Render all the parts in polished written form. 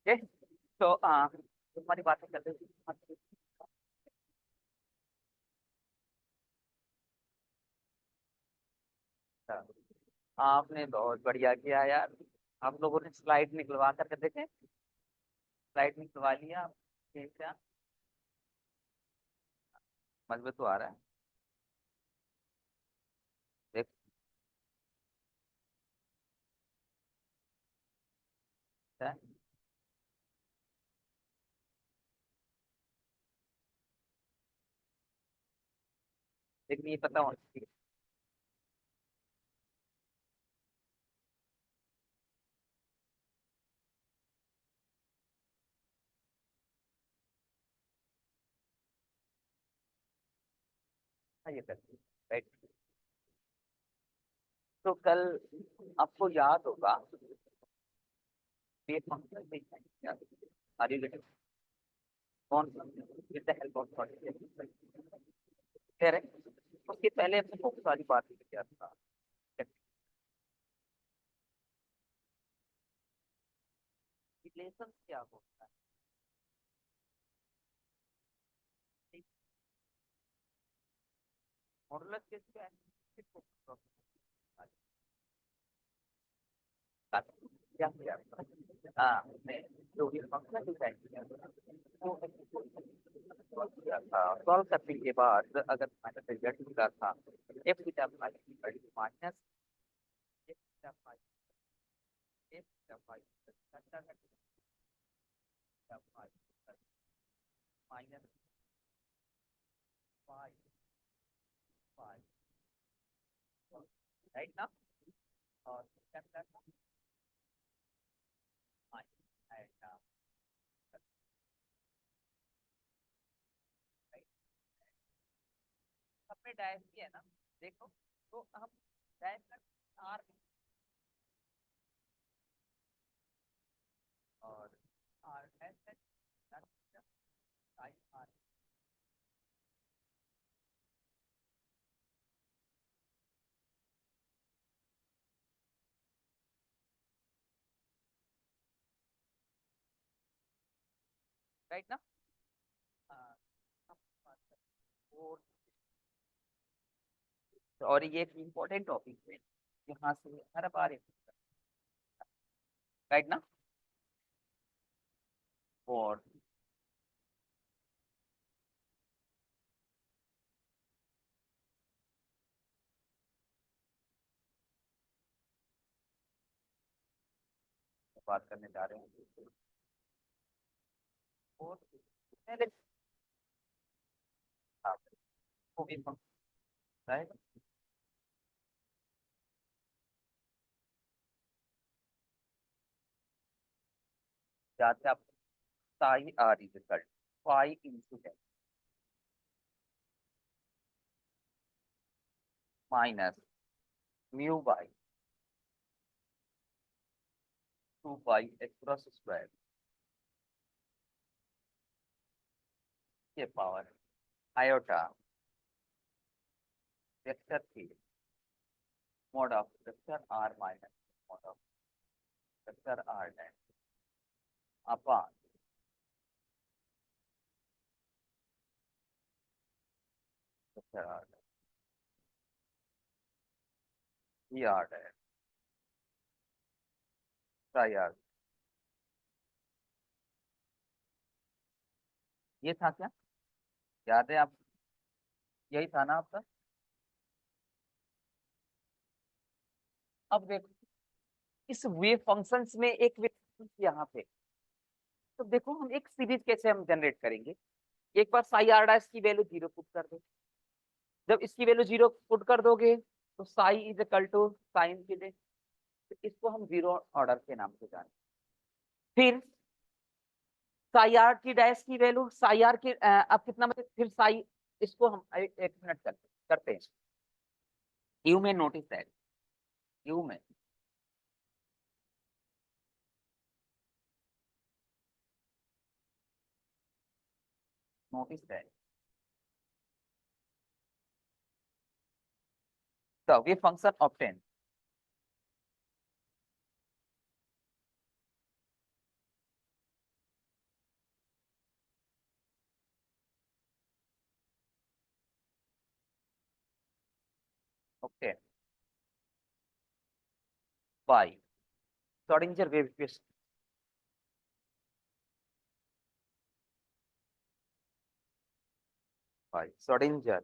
Okay. तो तुम्हारी बातें कर रही थी। आपने बहुत बढ़िया किया यार। आप लोगों ने स्लाइड निकलवा करके देखे, स्लाइड निकलवा लिया क्या? मजबूत तो आ रहा है। देख, क्या है? लेकिन ये पता होना चाहिए। हाँ, ये करती राइट। तो कल आपको याद होगा ये फंक्शन भी है। Are you getting? कौन विद द हेल्प ऑफ कह रहे? उसके पहले हमने बहुत सारी बातें किया था। रिलेशन क्या होता है? मॉडुलस क्या है? क्या किया? हाँ, हमने जो भी फंक्शन डिजाइन किया सॉल्व करने के बाद अगर हमारा रिजल्ट मिला था F beta five minus F beta five F beta five minus five five right ना। और क्या मिला था? एंड सबने डायस किया है ना? देखो, तो हम डायस कर आर और R S H I R right ना। हम बात करें और ये एक इम्पोर्टेंट टॉपिक है, यहाँ से हर बार राइट ना। और बात करने जा रहे हैं और पहले आपको भी राइट। जाते आप psi R is equal five into ten minus mu by two by X cross square के पावर आयोटा वेक्टर थी mod of vector R minus mod of vector R dash upon vector R E R dash try R. ये था क्या? याद है आप? यही था ना आपका? अब देखो, इस वेव फंक्शंस में एक वेव यहाँ पे, तो देखो हम एक सीरीज कैसे हम जनरेट करेंगे। एक बार साई आर डैश की वैल्यू जीरो पुट कर दो। जब इसकी वैल्यू जीरो पुट कर दोगे तो psi is equal to sine की दे, तो इसको हम जीरो ऑर्डर के नाम से जाने। फिर साई आर की डैश की वैल्यू साई आर की अब कितना मतलब फिर साई, इसको हम एक मिनट करते हैं। You may notice that, you may notice that the wave function obtain . Okay, by Schrodinger wave equation. By Schrodinger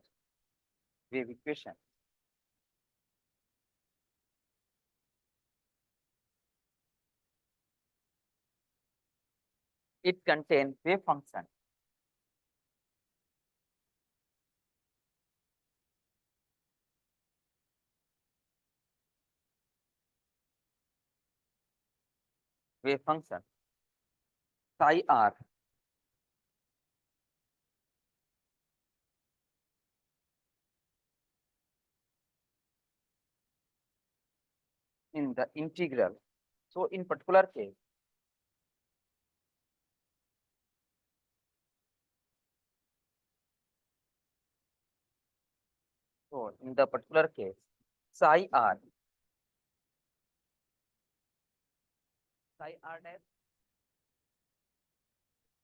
wave equation, it contains wave function psi r in the integral. So in particular case, psi r, dash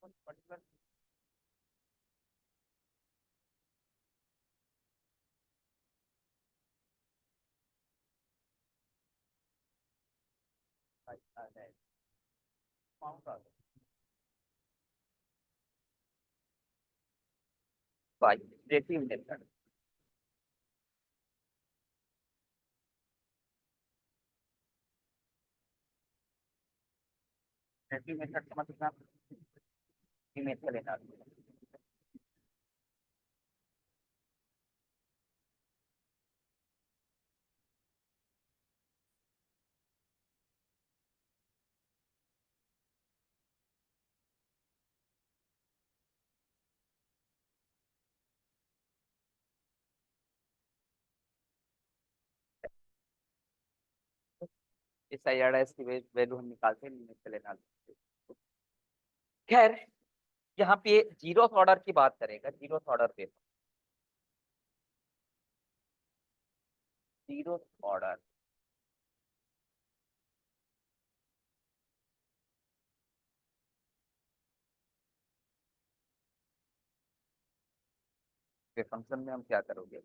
one particular psi r dash found out by relative method. Relative method का मतलब method लेना। इस I R S की value हम निकालते हैं method लेना। खैर यहाँ पे जीरो ऑर्डर की बात करेगा, जीरो ऑर्डर पे जीरो ऑर्डर के फंक्शन में हम क्या करोगे,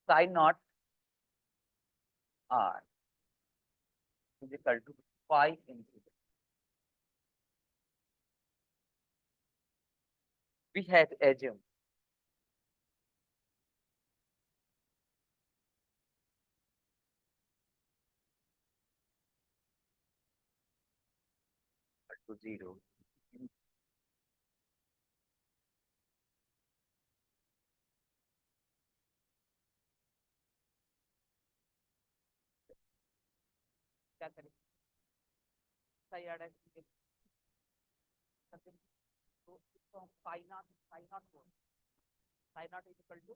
sine naught r is equal to phi into we had assumed to 0 क्या करें psi r dash के करते हैं। तो इसको हम psi नॉट बोल, psi नॉट इज इक्वल टू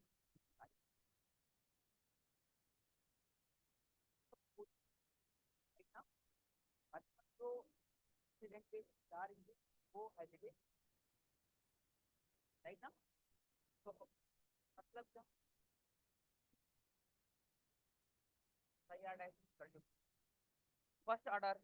जो इंसिडेंट पे चार इंजन वो है राइट ना। तो मतलब क्या psi r dash equal to first order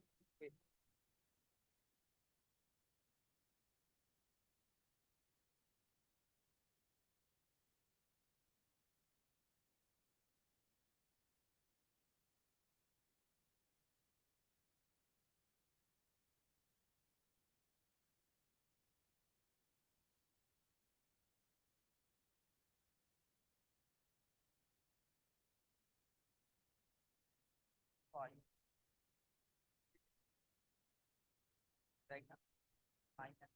right ना माइनस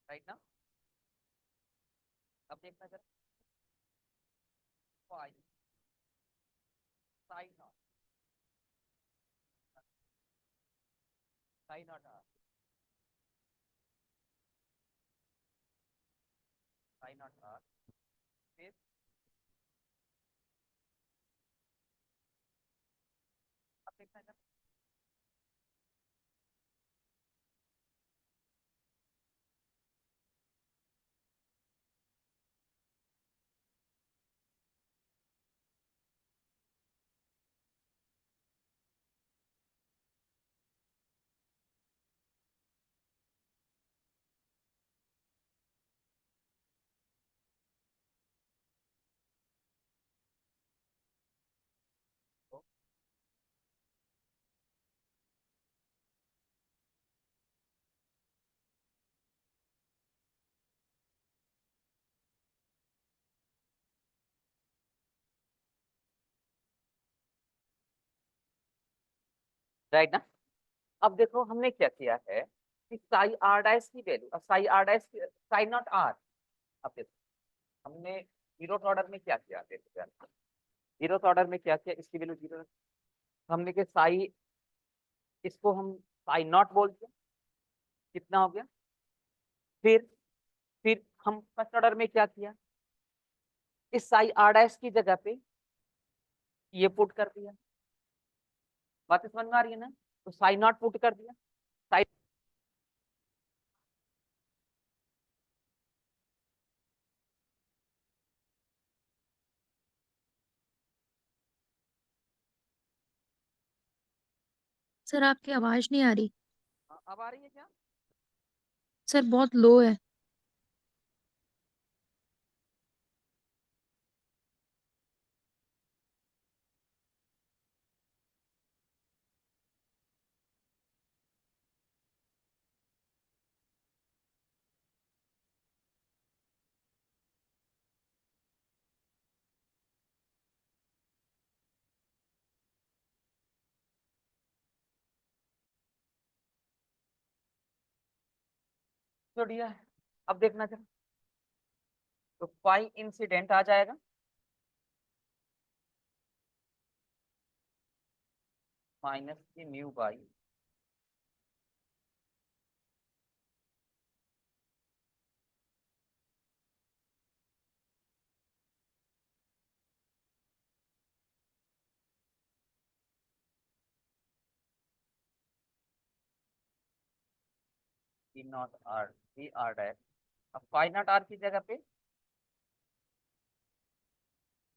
राइट ना। अब देखना जरा phi psi naught r psi naught r फिर राइट ना। अब देखो हमने क्या किया है कि साई आर डैश की value, psi R dash, psi naught R. अब देखो हमने जीरोथ ऑर्डर में क्या किया, देखो जीरोथ ऑर्डर में क्या किया, इसकी वैल्यू जीरो, हमने के साई, इसको हम साई नॉट बोल दिया, कितना हो गया। फिर हम फर्स्ट ऑर्डर में क्या किया, इस साई आर डैश की जगह पे ये पुट कर दिया। बात समझ में आ रही है ना। तो साई नॉट पुट कर दिया, साई, सर आपकी आवाज नहीं आ रही। अब आ रही है क्या। सर बहुत लो है। तो दिया है, अब देखना जरा, तो पाई इंसिडेंट आ जाएगा माइनस की mu by E naught R V R dash. अब पाई नॉट आर की जगह पे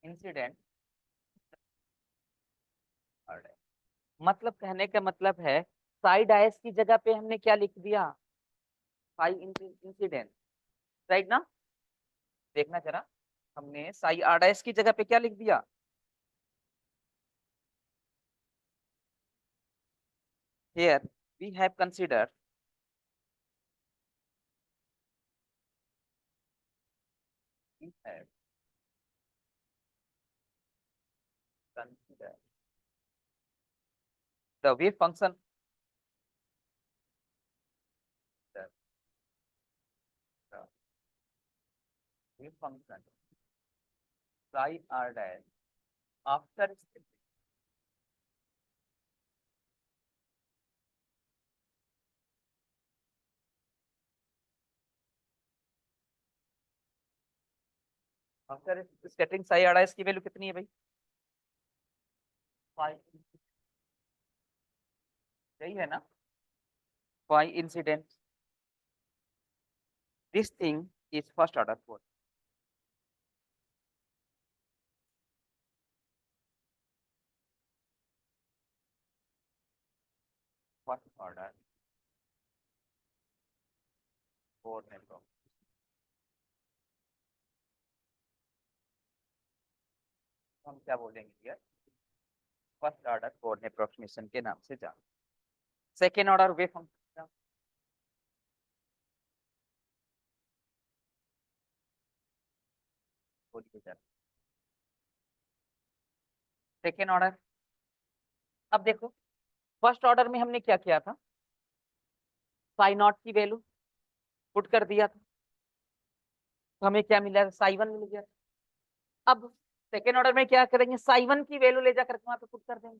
इंसिडेंट आर डैश। मतलब कहने का मतलब है साई डैश की जगह पे हमने क्या लिख दिया, पाई इंसिडेंट, राइट ना। देखना जरा, हमने साई आर डैश की जगह पे क्या लिख दिया, here we have considered we have considered the wave function, the, the wave function psi r dash after after scattering psi r dash की वैल्यू कितनी है भाई, phi, यही है ना, phi incident, this thing is first order force, first order force network। हम क्या बोलेंगे यार, फर्स्ट ऑर्डर कोऑर्डिनेट अप्रोक्सीमेशन के नाम से जान। सेकेंड ऑर्डर वेव फंक्शन बोलिए सर। सेकेंड ऑर्डर, अब देखो फर्स्ट ऑर्डर में हमने क्या किया था, साई नॉट की वैल्यू पुट कर दिया था, तो हमें क्या मिला, साई वन मिल गया। अब सेकेंड ऑर्डर में क्या करेंगे, साई वन की वैल्यू ले जाकर वहां पे पुट कर देंगे।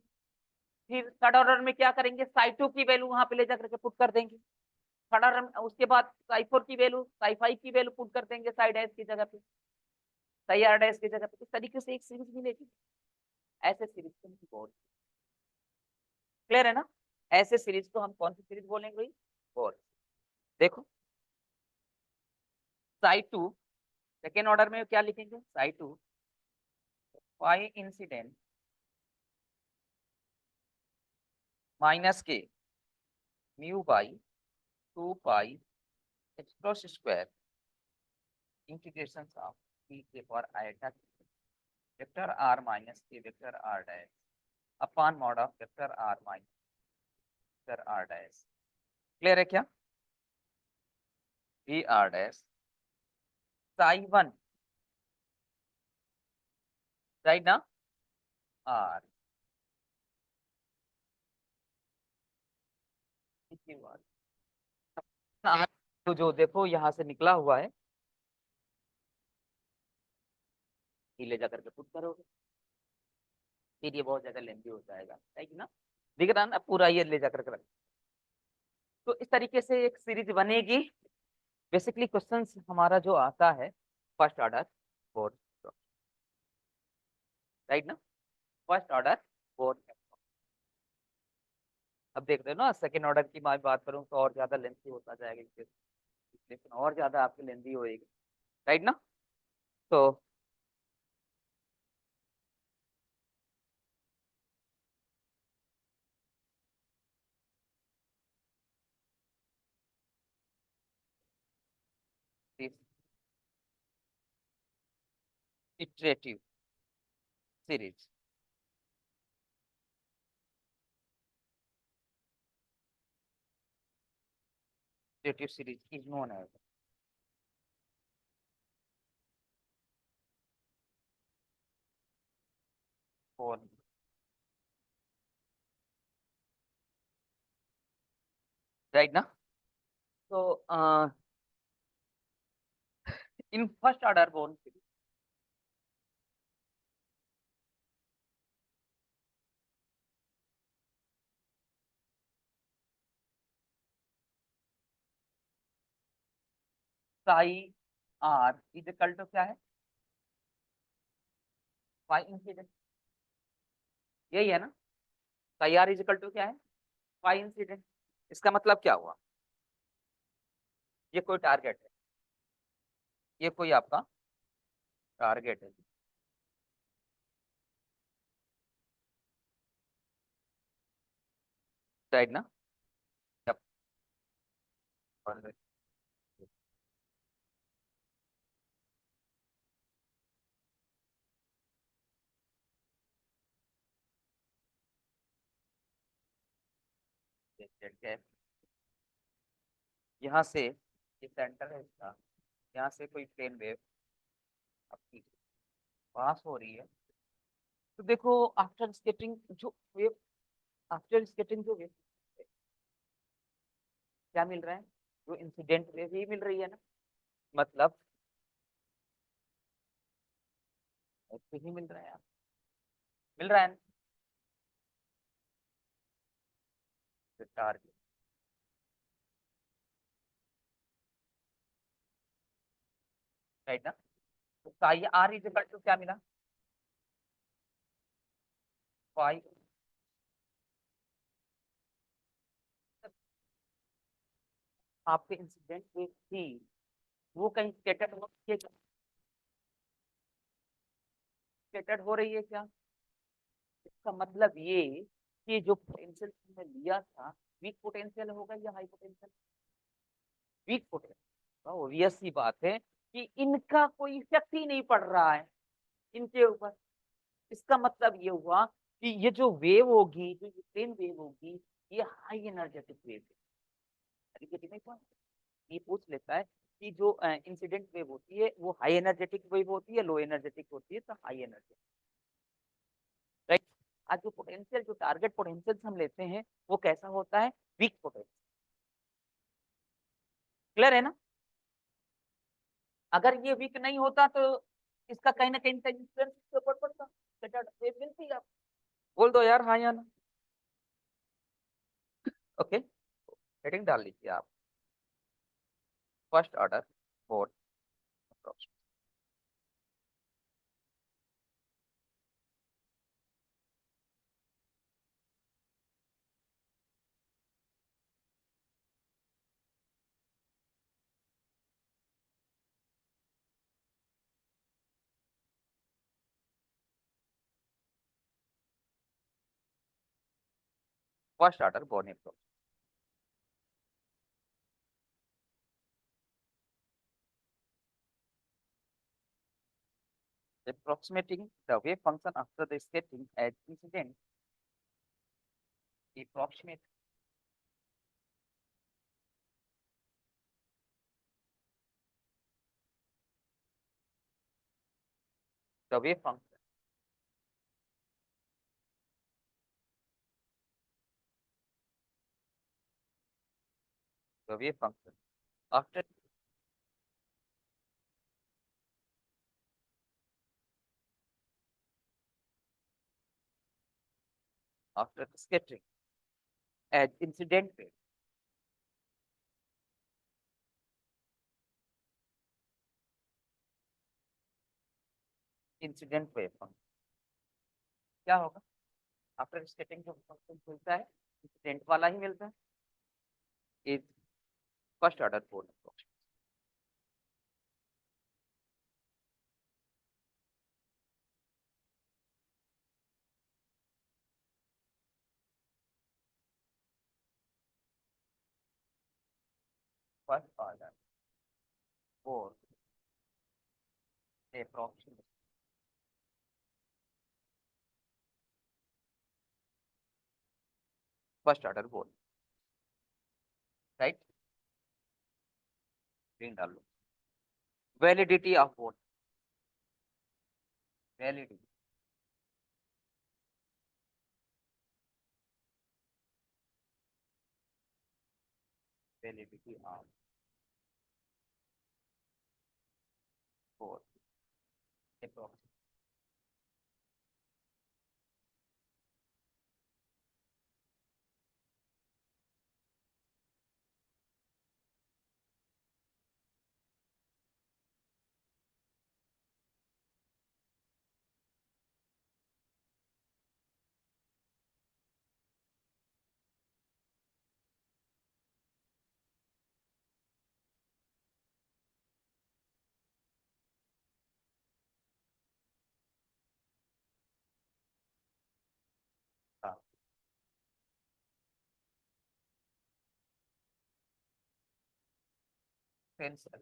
फिर थर्ड ऑर्डर में क्या करेंगे, साई टू की वैल्यू वहां पे ले जाकर के पुट कर देंगे। थर्ड ऑर्डर में उसके बाद साई फोर की वैल्यू, साई फाइव की वैल्यू पुट कर देंगे साई डैश की जगह पे, साई आर डैश की जगह पे। इस तरीके से एक सीरीज मिलेगी। ऐसे सीरीज को हम बोल, क्लियर है ना। ऐसे सीरीज को हम कौन सी सीरीज बोलेंगे भाई, बोल। देखो साई टू, सेकेंड ऑर्डर में क्या लिखेंगे, psi two pi incident minus के mu by 2 pi X cross square integration of e के power iota vector r minus के vector r dash upon mod of vector r minus vector r dash. Clear है क्या, V r dash psi one, right ना, r तो जो देखो यहाँ से निकला हुआ है, ये ले जाकर के पुट करोगे, फिर ये बहुत ज्यादा लेंथी हो जाएगा, है ना? दिख रहा ना पूरा, ये ले जाकर के रख। तो इस तरीके से एक सीरीज बनेगी। बेसिकली क्वेश्चंस हमारा जो आता है फर्स्ट ऑर्डर फोर्थ, राइट ना? First order fourth. अब देख रहे हो ना, सेकंड ऑर्डर की मैं बात करूं तो और ज्यादा लेंथी होता जाएगा, लेकिन और ज्यादा आपकी लेंथी होएगी, राइट ना? तो iterative series, iterative series is known as four, right ना? तो in first order Born psi R is equal to क्या है? फाइव इंसिडेंट, यही है ना? Psi R is equal to क्या है? Five incident. इसका मतलब क्या हुआ? ये कोई टारगेट है, ये कोई आपका टारगेट है, राइट ना? Yep. और यहाँ से ये सेंटर है इसका, यहाँ से कोई प्लेन वेव आपकी पास हो रही है। तो देखो आफ्टर स्केटिंग जो वेव, आफ्टर स्केटिंग जो वेव क्या मिल रहा है? जो इंसिडेंट वेव ही मिल रही है ना, मतलब ऐसे ही मिल रहा है, मिल रहा है टारगेट, राइट ना? तो psi R is equal to क्या मिला? फाइव, आपके इंसिडेंट वेव थी वो कहीं स्केटर्ड हो रही है, स्केटर्ड हो रही है क्या? इसका मतलब ये कि जो पोटेंशियल हमने लिया था, वीक पोटेंशियल होगा या high potential? Weak potential. Obvious सी बात है कि इनका कोई इफेक्ट ही नहीं पड़ रहा है इनके ऊपर। इसका मतलब ये हुआ कि ये जो वेव होगी, जो ये प्लेन वेव होगी, ये हाई एनर्जेटिक वेव है। ये पूछ लेता है कि जो इंसिडेंट वेव होती है वो हाई एनर्जेटिक वेव होती है, लो एनर्जेटिक होती है, तो हाई एनर्जेटिक, राइट? आज जो पोटेंशियल, जो टारगेट पोटेंशियल हम लेते हैं वो कैसा होता है? Week potential. क्लियर है ना? अगर ये वीक नहीं होता तो इसका कहीं ना कहीं इंफ्लुएंस इसके ऊपर पड़ता, वेव मिलती है। बोल दो यार हाँ या ना। ओके, हेडिंग डाल लीजिए आप, first order fourth approach. First order Born approach, approximating the wave function after the skating as incident, approximate the wave function, the wave function after scattering as incident wave. Incident wave function क्या होगा? After skating जो function मिलता है incident वाला ही मिलता है, is first order code function. First order code approximation, first order code, right? Screen डाल लो। Validity of vote, validity validity of vote approximation. हाँ, सेंसर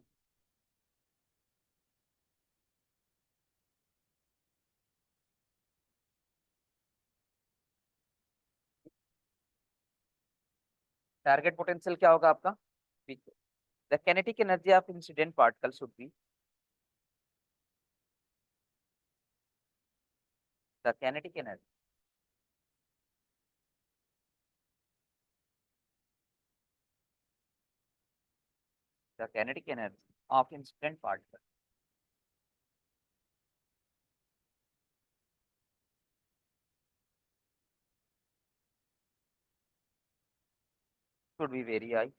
टारगेट पोटेंशियल क्या होगा आपका? The kinetic energy of incident particle should be, the kinetic energy, the kinetic energy of incident particle should be very high,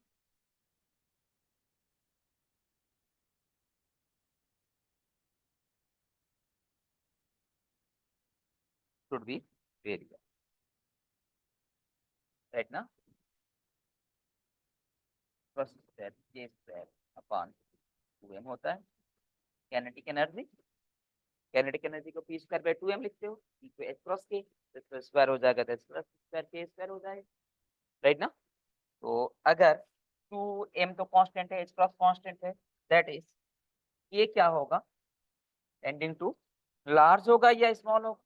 should be very high, right ना? First step ये step upon 2m होता है। Kinetic energy, kinetic energy को p square by 2m लिखते हो, p को h cross k, तो square हो जाएगा तो h plus square k square हो जाएगा, राइट ना? तो अगर 2m तो कांस्टेंट है, h क्रॉस कांस्टेंट है, दैट इज ये क्या होगा? टेंडिंग टू लार्ज होगा या स्मॉल होगा?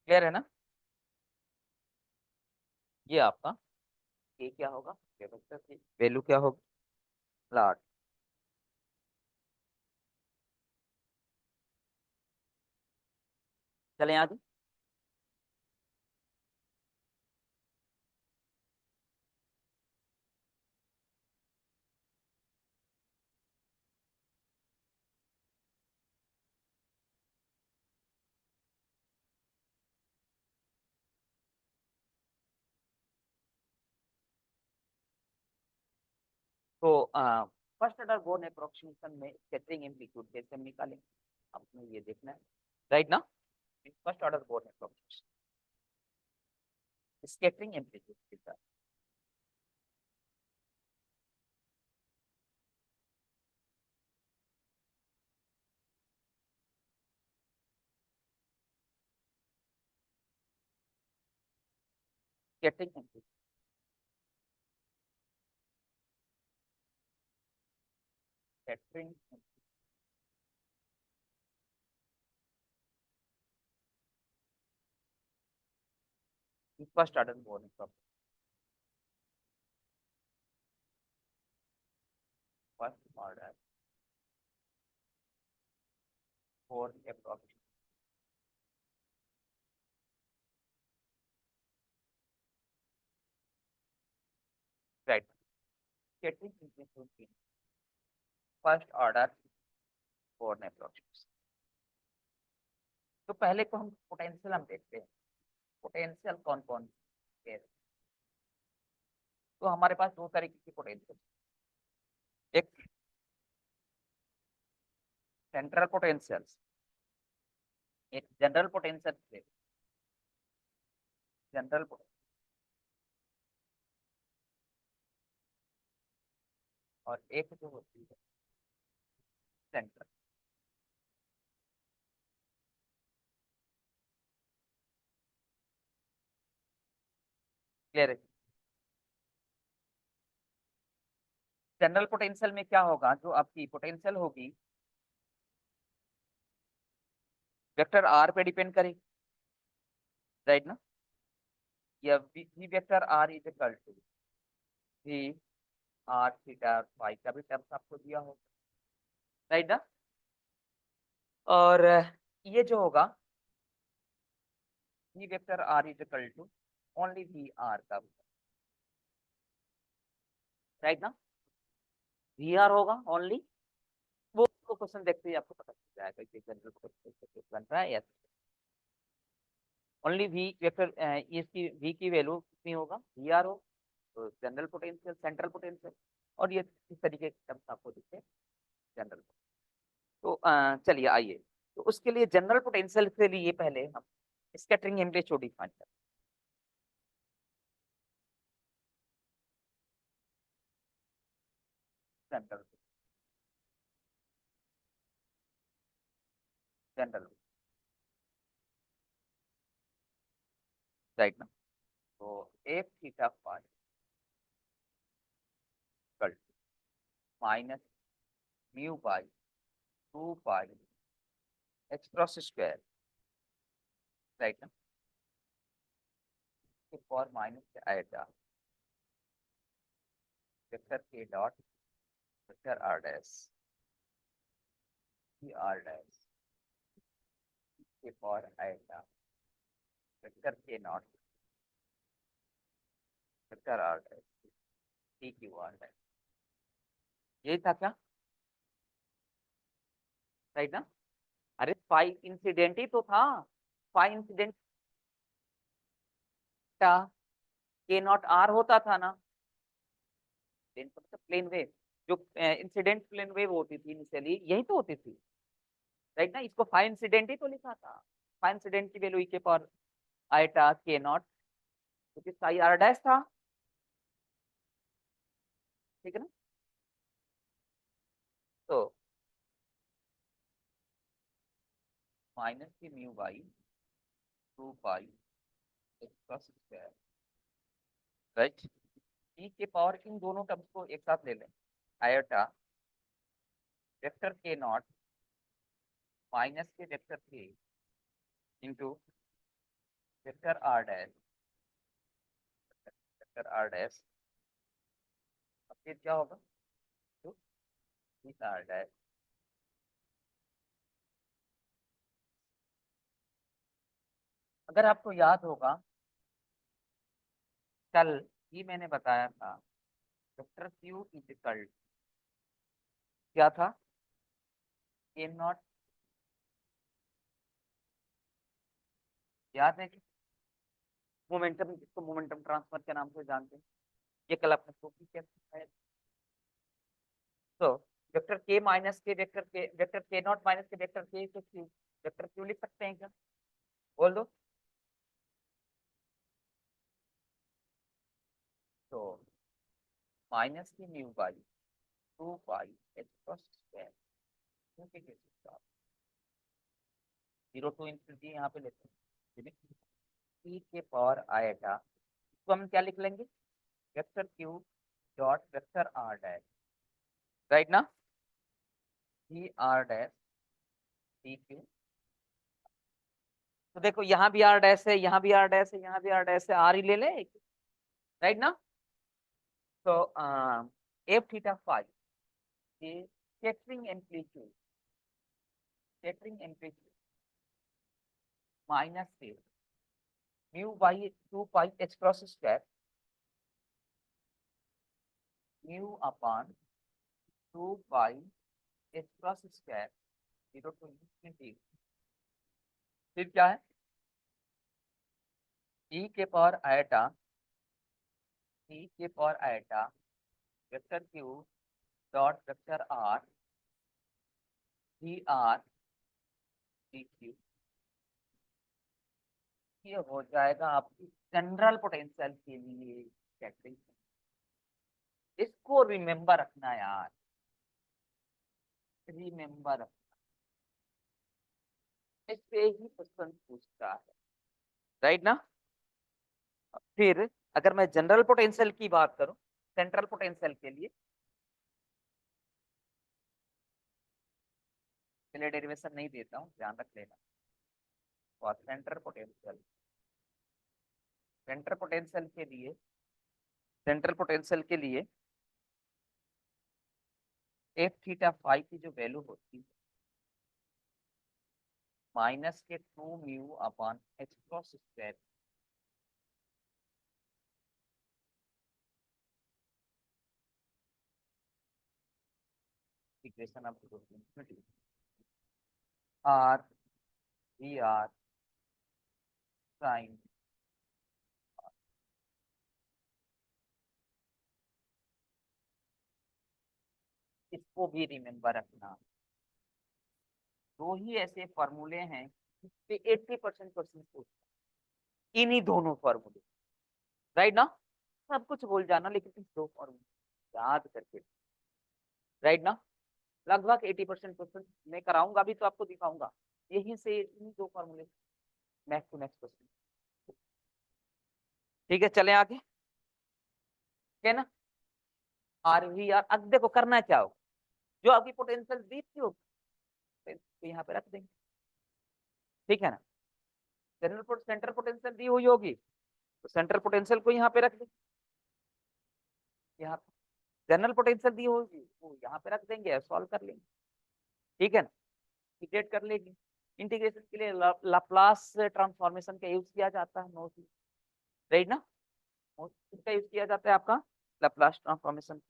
क्लियर है ना? ये आपका k क्या होगा? वैल्यू क्या होगी? लार्ज। चले आगे। तो फर्स्ट ऑर्डर बोर्न अप्रोक्सीमेशन में स्कैटरिंग एम्पलीट्यूड कैसे हम निकालेंगे, आपने ये देखना है, राइट ना? First order Born approximation scattering amplitude के साथ, scattering amplitude, scattering first order Born approximation, first order Born approximation right, scattering amplitude first order for नेप्रोजेंस। तो पहले तो हम पोटेंशियल हम देखते हैं, पोटेंशियल कौन कौन से हैं। तो हमारे पास दो तरीके की पोटेंशियल, एक सेंट्रल पोटेंशियल, एक जनरल पोटेंशियल। जनरल और एक जो होती है सेंट्रल। क्लियर है? जनरल पोटेंशियल में क्या होगा, जो आपकी पोटेंशियल होगी वेक्टर आर पे डिपेंड करेगी, राइट ना। या V vector R is equal to V R theta phi का भी टर्म्स आपको दिया होगा, राइट ना। और ये जो होगा V vector R is equal to only V R का, राइट ना। वी आर होगा ओनली, वो क्वेश्चन देखते ही आपको पता चल जाएगा कि जनरल पोटेंशियल बन रहा है। ओनली वी वेक्टर इसकी वी की वैल्यू कितनी होगा, वी आर हो, तो जनरल पोटेंशियल सेंट्रल पोटेंशियल। और ये इस तरीके के टर्म्स आपको दिखते हैं जनरल। तो चलिए आइए, तो उसके लिए जनरल पोटेंशियल के लिए पहले हम स्कैटरिंग एम्पलीट्यूड डिफाइन करें। जनरल जनरल राइट ना। तो F theta phi minus mu by 2 pi X cross square, right ना। फॉर माइनस आएगा vector K dot vector R dash R dash K for आएगा vector K naught vector R dash T Q R dash. यही था क्या, right ना। अरे phi incident ही तो था, फाई इंसिडेंट का के नॉट आर होता था ना, प्लेन मतलब प्लेन वेव, जो इंसिडेंट प्लेन वेव होती थी इनिशियली यही तो होती थी, राइट ना। इसको फाई इंसिडेंट ही तो लिखा था, फाई इंसिडेंट की वैल्यू के पावर आइटा के नॉट, क्योंकि साई आर डैश था, ठीक है ना। तो माइनस की mu by 2 pi X plus square, right. E के पावर इन दोनों टर्म्स को एक साथ ले लें, iota vector K naught minus के vector K into vector R dash, vector R dash, अब फिर क्या होगा, तो आर डैश। अगर आपको याद होगा कल ही मैंने बताया था वेक्टर क्यू इज इक्वल क्या था, एम नॉट, याद है कि मोमेंटम, जिसको मोमेंटम ट्रांसफर के नाम से जानते हैं, ये कल आपने प्रूफ किया था। तो वेक्टर के माइनस के वेक्टर के नॉट माइनस के वेक्टर के तो क्यू, वेक्टर क्यू लिख सकते हैं क्या, बोल दो। तो माइनस की mu by 2 pi H cross square, क्योंकि जीरो टू इंफिनिटी यहाँ पे लेते हैं e के पावर आएगा, तो हम क्या लिख लेंगे, vector Q dot vector R dash, right ना, E R dash D Q. तो देखो यहाँ भी आर डैश है, यहाँ भी आर डैश है, यहाँ भी आर डैश है, आर ही ले ले, राइट ना। तो F theta five scattering amplitude, scattering amplitude minus से mu by 2 pi H cross square mu upon 2 pi H cross square 0 to infinity. फिर क्या है, e के पावर आयटा, e के power iota vector Q dot vector R D R D Q. ये हो जाएगा आपकी जनरल पोटेंशियल के लिए कैटेगरी। इसको रिमेम्बर रखना यार, रिमेम्बर, इससे ही क्वेश्चन पूछता है, राइट ना। फिर अगर मैं जनरल पोटेंशियल की बात करूं, सेंट्रल पोटेंशियल के लिए पहले डेरिवेशन नहीं देता हूं, ध्यान रख लेना। और सेंट्रल पोटेंशियल, सेंट्रल पोटेंशियल के लिए, सेंट्रल पोटेंशियल के लिए एफ थीटा फाई की जो वैल्यू होती है minus K 2 mu upon H cross square. Equation of R V R sine, इसको भी रिमेम्बर रखना। दो ही ऐसे फॉर्मूले हैं जिसपे 80% क्वेश्चन पूछते हैं, इन्हीं दोनों फॉर्मूले, राइट ना। सब कुछ भूल जाना लेकिन इन दो फॉर्मूले याद करके, राइट ना। लगभग 80% क्वेश्चन मैं कराऊंगा भी तो आपको दिखाऊंगा, यहीं से इन्हीं दो फॉर्मूले, नेक्स्ट टू नेक्स्ट क्वेश्चन। ठीक है, चले आगे, ठीक है ना। आर वी आर, अब देखो करना क्या हो, जो आपकी पोटेंशियल दी थी हो तो यहाँ पे रख देंगे, ठीक है ना। जनरल सेंटर पोटेंशियल दी हुई होगी तो सेंट्रल पोटेंशियल को यहाँ पे रख देंगे, यहाँ पे जनरल पोटेंशियल दी होगी वो यहाँ पे रख देंगे, सॉल्व कर लेंगे, ठीक है ना। इंटीग्रेट कर लेंगे, इंटीग्रेशन के लिए लाप्लास ट्रांसफॉर्मेशन का यूज किया जाता है मोस्टली, राइट ना। मोस्टली इसका यूज किया जाता है आपका लाप्लास ट्रांसफॉर्मेशन।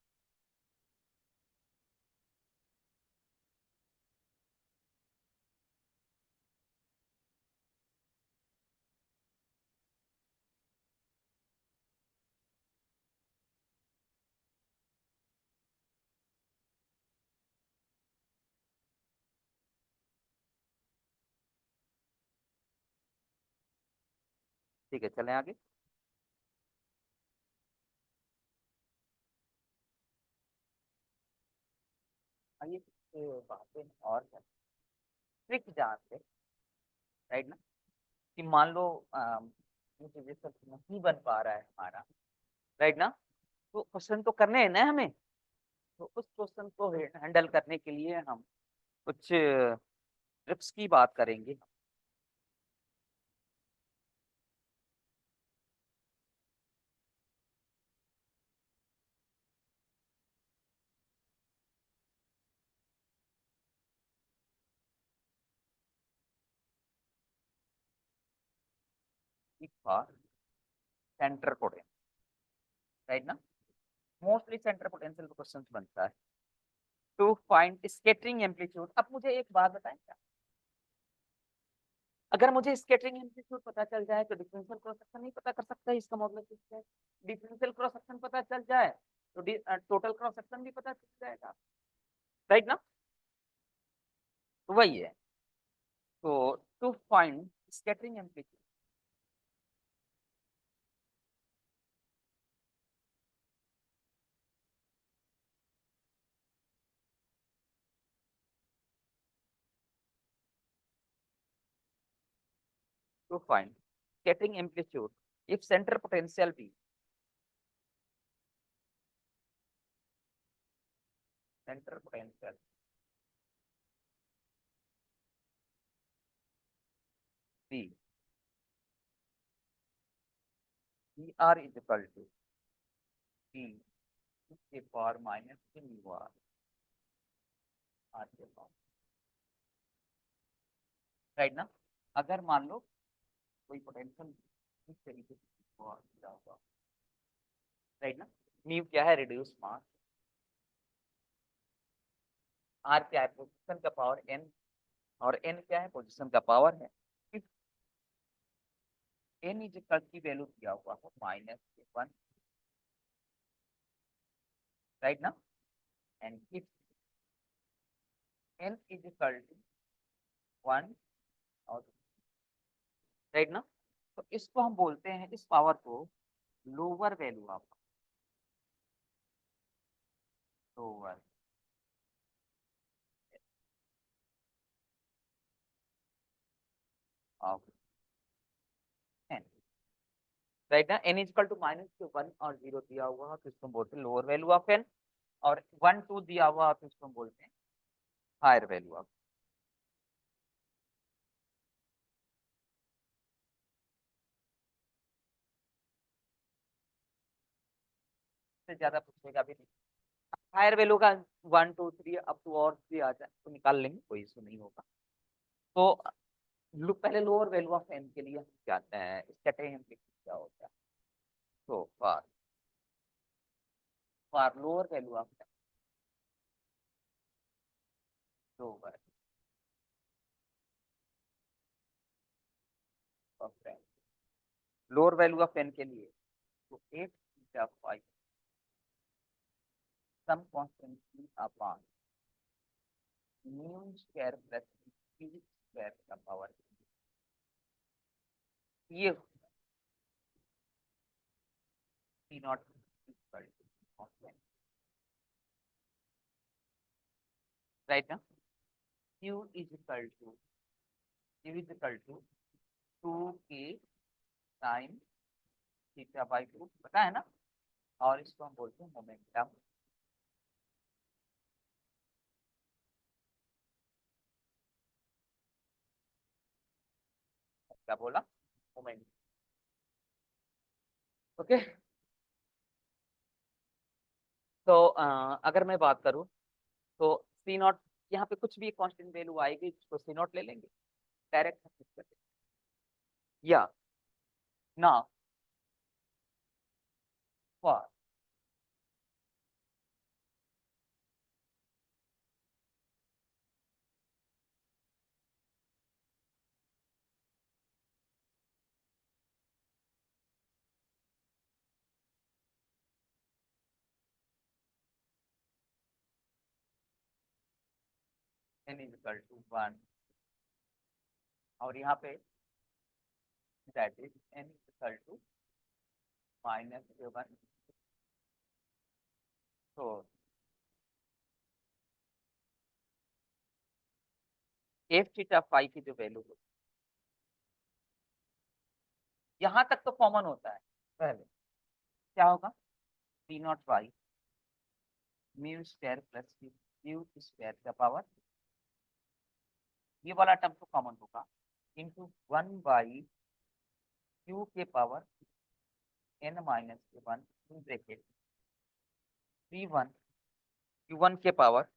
ठीक है, चलें आगे। आइए कुछ बातें और ट्रिक जानते, राइट ना। कि मान लो मुझे ये सब नहीं बन पा रहा है हमारा, राइट ना। तो क्वेश्चन तो करने हैं ना हमें, तो उस क्वेश्चन को हैंडल करने के लिए हम कुछ ट्रिक्स की बात करेंगे। फॉर सेंटर पोटेंशियल, राइट ना। मोस्टली सेंटर पोटेंशियल क्वेश्चन बनता है टू फाइंड स्कैटरिंग एम्पलीट्यूड। अब मुझे एक बात बताएं क्या, अगर मुझे स्कैटरिंग एम्पलीट्यूड पता चल जाए तो डिफरेंशियल क्रॉस सेक्शन नहीं पता कर सकता, इसका मतलब क्या है। डिफरेंशियल क्रॉस सेक्शन पता चल जाए तो टोटल क्रॉस सेक्शन भी पता चल जाएगा, राइट ना। तो वही है, तो to find scattering amplitude, to find scattering amplitude if center potential be, center potential B, Er is equal to B के पावर माइनस के म्यू आर, आर के पावर, राइट ना। अगर मान लो कोई पोटेंशियल इस तरीके से होगा, राइट ना। म्यू क्या है, रिड्यूस मास, आर क्या है, पोजीशन का पावर एन, और एन क्या है, पोजीशन का पावर है। इफ एन इज इक्वल की वैल्यू दिया हुआ हो -1, राइट ना, and if N is equal to 1 और, राइट ना, तो इसको हम बोलते हैं, इस पावर को lower value of, lower of N, right ना। एन इज इक्वल टू -1 और 0 दिया हुआ है तो इसको हम बोलते हैं लोअर वैल्यू ऑफ एन, और 1 2 दिया हुआ है तो इसको हम बोलते हैं हायर वैल्यू ऑफ। से ज्यादा पूछेगा भी नहीं, हायर वैल्यू का 1 2 3 अप टू और भी आ जाए तो निकाल लेंगे, कोई इशू नहीं होगा। तो पहले लोअर वैल्यू ऑफ एन के लिए हम जानते हैं, इसका क्या होता है। तो for lower value of N, lower of N, lower value of N के लिए, तो 8 theta 5 some constant c upon mu square plus q square का पावर, ये c naught equal to constant, right ना। q is equal to, q is equal to 2k time theta by 2, पता है ना, और इसको हम बोलते हैं मोमेंटम। क्या बोला, मोमेंट, ओके। तो अगर मैं बात करूं तो सी नॉट, यहाँ पे कुछ भी कांस्टेंट वैल्यू आएगी तो सी नॉट ले लेंगे, डायरेक्ट या ना, for n is equal to 1, और यहाँ पे that is n is equal to -1, तो एफ थीटा फाइव की जो वैल्यू होगी, यहाँ तक तो कॉमन होता है, पहले क्या होगा, C not by mu square plus Q square का पावर, ये वाला टर्म तो कॉमन होगा, इंटू 1 बाई क्यू के power n-1 bracket c1 q1 के पावर,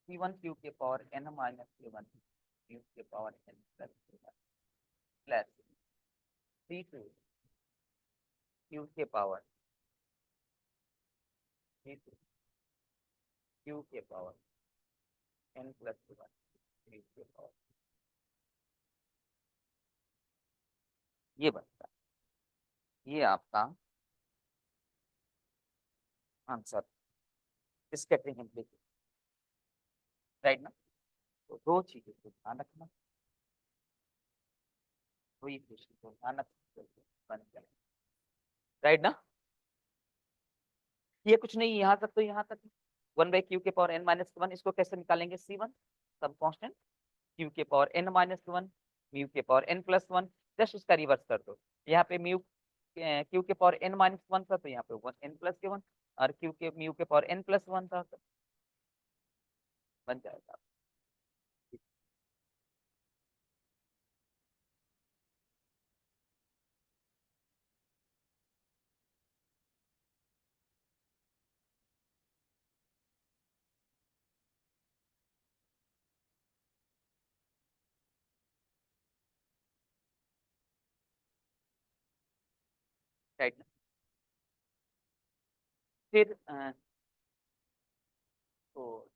c1 क्यू के पावर n-1 क्यू के power n plus plus c2 Q के पावर c2 क्यू के पावर n प्लस 1 क्यू के पावर, ये बनता है, ये आपका आंसर इसके इम्प्लीकेशन, राइट ना। तो दो चीजें को ध्यान रखना, तो ये क्वेश्चन को ध्यान रखना बन जाए, राइट ना। ये कुछ नहीं, यहाँ तक तो यहाँ तक 1/q के पावर n-1, इसको कैसे निकालेंगे, c1 सब कांस्टेंट, q के पावर n-1 म्यू के पावर n+1, जस्ट इसका रिवर्स कर दो, यहाँ पे म्यू q के पावर n-1 था तो यहाँ पे n+1, और q के म्यू के पावर n+1 था तो बन जाएगा। राइट, फिर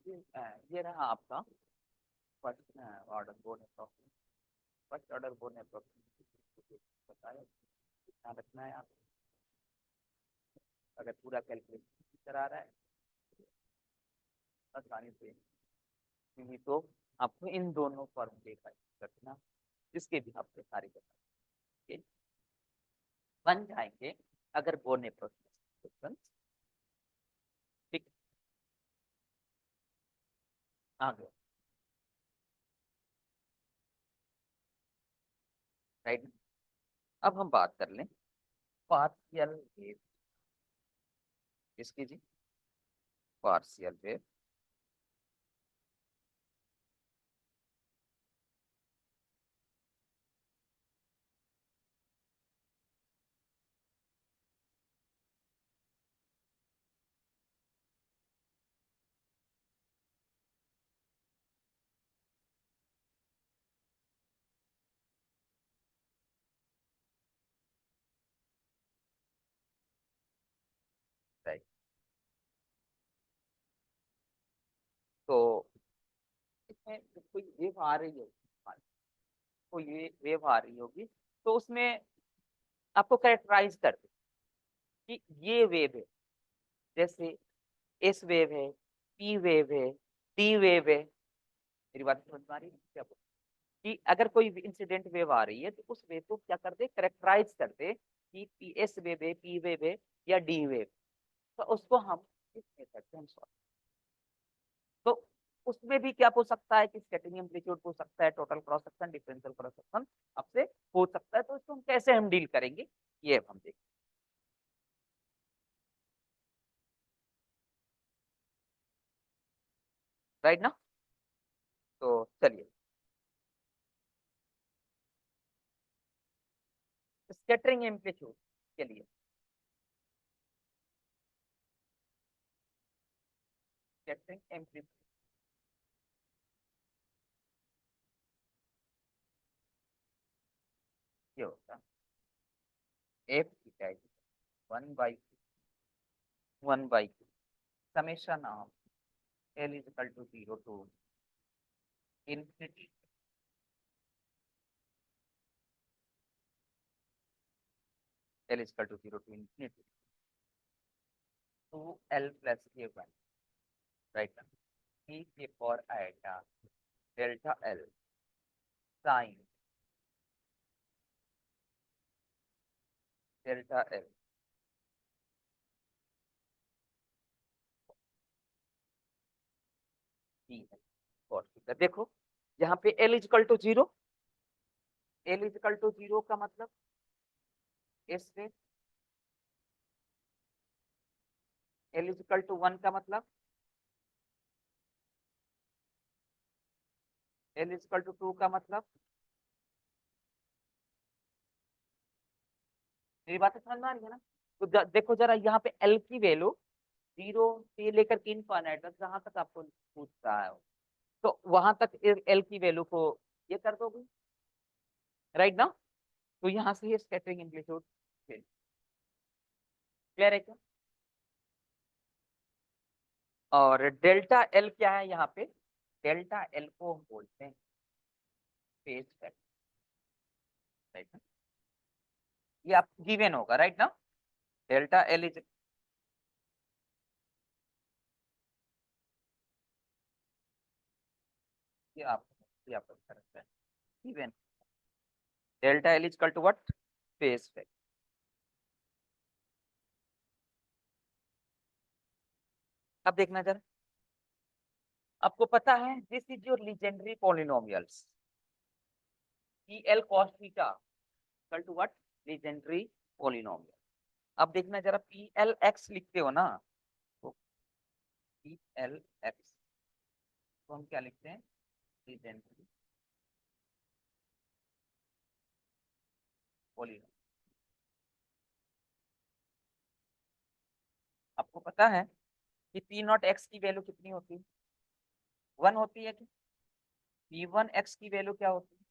ये रहा आपका first order board approximation. First order board approximation बताया, ध्यान रखना है आप अगर पूरा कैलकुलेशन करा रहा है आसानी से, नहीं तो आपको इन दोनों फॉर्मूले का यूज रखना, जिसके भी आपके सारे बन जाएंगे अगर बोर्ड अप्रोक्सीमेशन ठीक आ गया, राइट। अब हम बात कर लें पार्शियल वेव, इसकी जी पार्शियल वेव। राइट, तो इसमें कोई वेव आ रही होगी, कोई वेव आ रही होगी, तो उसमें आपको कैरेक्टराइज कर दे कि ये वेव है, जैसे एस वेव है, पी वेव है, टी वेव है। मेरी बात समझ में आ रही है क्या? कि अगर कोई इंसिडेंट वेव आ रही है तो उस वेव को क्या कर दे, करेक्टराइज कर दे कि पी एस वेव है, पी वेव है या डी वेव, तो उसको हम इस मेथड से हम सॉल्व, तो उसमें भी क्या हो सकता है कि स्कैटरिंग एम्पलीट्यूड हो सकता है, total cross section, differential cross section आपसे हो सकता है, तो इसको हम कैसे हम डील करेंगे ये अब हम देखें, राइट ना। तो चलिए स्कैटरिंग एम्पलीट्यूड के लिए स्कैटरिंग एम्पलीट्यूड ये होता है F theta 1/2 summation of L is equal to 0 to infinity L is equal to 0 to infinity 2L plus A1, right? E k for iota delta L sin delta L D cos theta. देखो यहाँ पे L is equal to 0, L is equal to 0 का मतलब S wave, L is equal to 1 का मतलब L is equal to 2 का मतलब, मेरी बात समझ में आ रही है ना। तो देखो जरा यहाँ पे L की वैल्यू 0 से लेकर के इनफाइनाइट तक जहां तक आपको पूछ रहा है, तो वहां तक L की वैल्यू को ये कर दोगे, राइट ना। तो यहाँ से ये स्कैटरिंग एम्पलीट्यूड क्लियर है क्या? और डेल्टा एल क्या है यहाँ पे, डेल्टा एल को हम बोलते हैं फेज फैक्टर, राइट ना। ये आप गिवन होगा, राइट ना। डेल्टा एल इज, ये आप करेक्ट है, given delta L is equal to what, phase factor. अब देखना जरा, आपको पता है this is your Legendre polynomials P L cos theta equal to what, Legendre polynomial. अब देखना जरा पी एल एक्स लिखते हो ना, तो पी एल एक्स तो हम क्या लिखते हैं, लीजेंडरी पॉलिनोमियल। आपको पता है कि पी नॉट एक्स की वैल्यू कितनी होती है, 1 होती है कि पी वन एक्स की वैल्यू क्या होती है,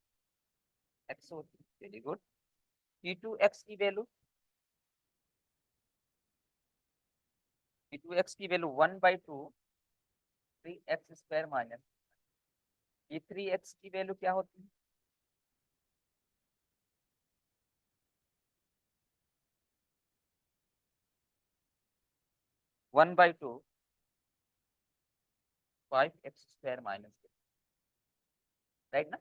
एक्स होती है, very good. P two X की वैल्यू, पी टू एक्स की वैल्यू 1/2 3x² माइनस ये 3x की वैल्यू क्या होती है? One by two 5x² minus, right ना?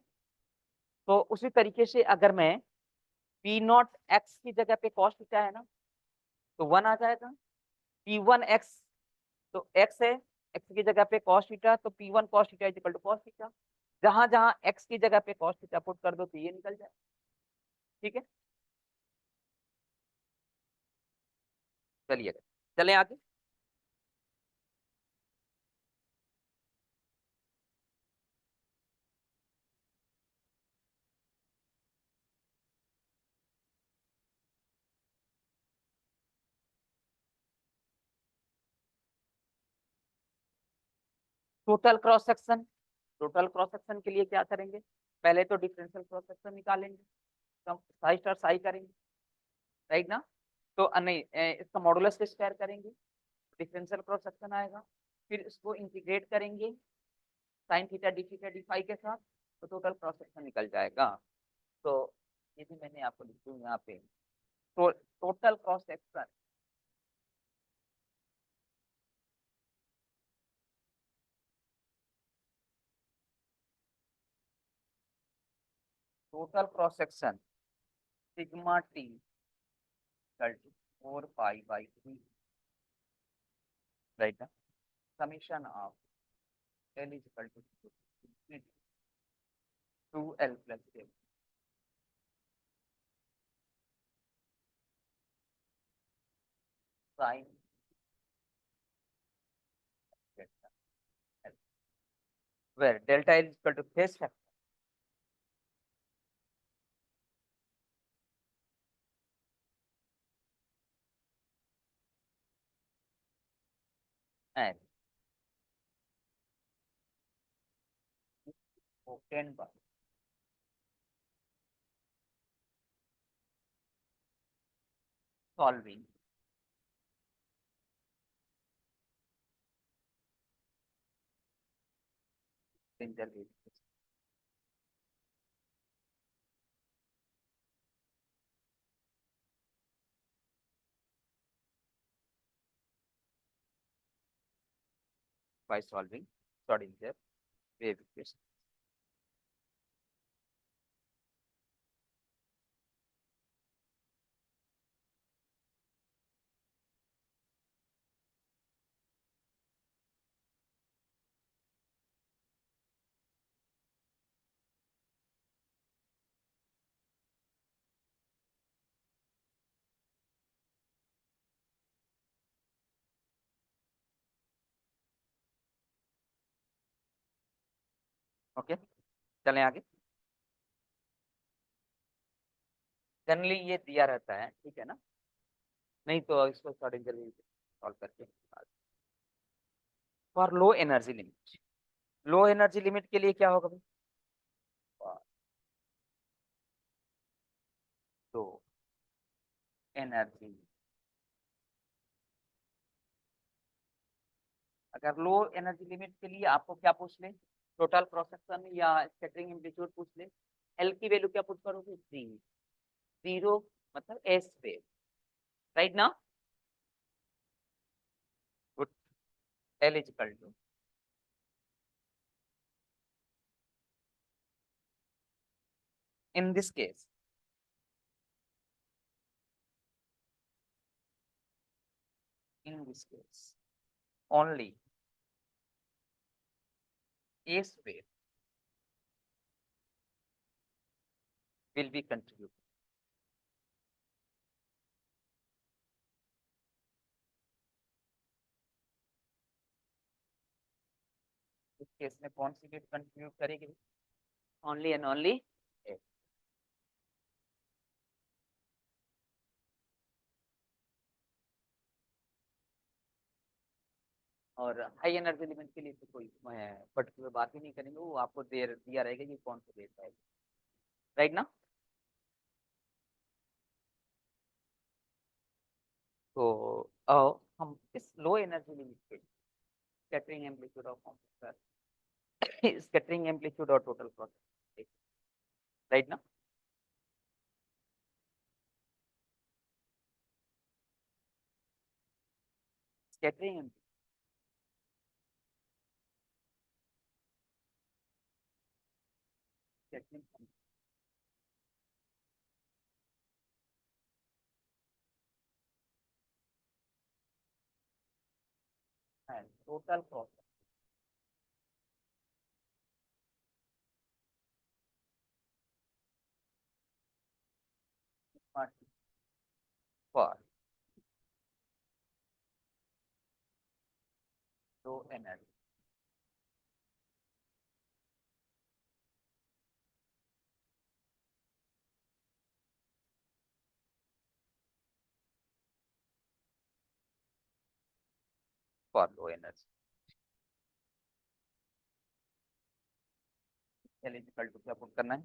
तो उसी तरीके से अगर मैं पी नॉट एक्स की जगह पे कॉस थीटा है ना, तो 1 आ जाएगा। P1x तो x है, x की जगह पे cos थीटा, तो P1 cos theta is equal to cos theta. जहां जहां x की जगह पे cos थीटा पुट कर दो तो ये निकल जाए। ठीक है, चलिए चले आगे। Total cross section, total cross section के लिए क्या करेंगे? पहले तो डिफरेंशियल क्रॉस सेक्शन निकालेंगे, तो साई स्टार साई करेंगे, राइट ना? तो नहीं इसका मॉडुलस स्क्वायर करेंगे, डिफरेंशियल क्रॉस सेक्शन आएगा। फिर इसको इंटीग्रेट करेंगे साइन थीटा डी फाई के साथ, तो टोटल क्रॉस सेक्शन निकल जाएगा। तो ये भी मैंने आपको लिख दूं यहाँ पे, तो total cross section total cross section sigma T equal to 4 pi by 3, right ना? Summation of L is equal to 2l plus L sine delta L, where delta L is equal to phase factor and obtained by solving differential equation by solving Schrodinger wave equation. Okay, चलें आगे। Generally ये दिया रहता है, ठीक है ना? नहीं तो इसको Schrodinger सॉल्व करके for low energy limit, low energy limit के लिए क्या होगा भाई? तो एनर्जी, अगर लो एनर्जी लिमिट के लिए आपको क्या पूछ ले, टोटल क्रॉस सेक्शन या स्कैटरिंग एम्पलीट्यूड पूछ ले, एल की वैल्यू क्या पुट करोगे? 0 मतलब एस वेव, राइट ना? Good, L is equal to in this case only S wave will be contributed. इस केस में कौन सी वेव कंट्रीब्यूट करेगी? Only and only S. और हाई एनर्जी लिमिट के लिए तो कोई पर्टिकुलर बात ही नहीं करेंगे, वो आपको देर दिया रहेगा कि कौन सा वेव है, राइट ना? तो हम इस लो एनर्जी लिमिट के scattering amplitude of compressor, scattering amplitude or total process, right now. Scattering amplitude. Scattering amplitude. And total process. For low energy. For low energy. L is equal to क्या put करना है?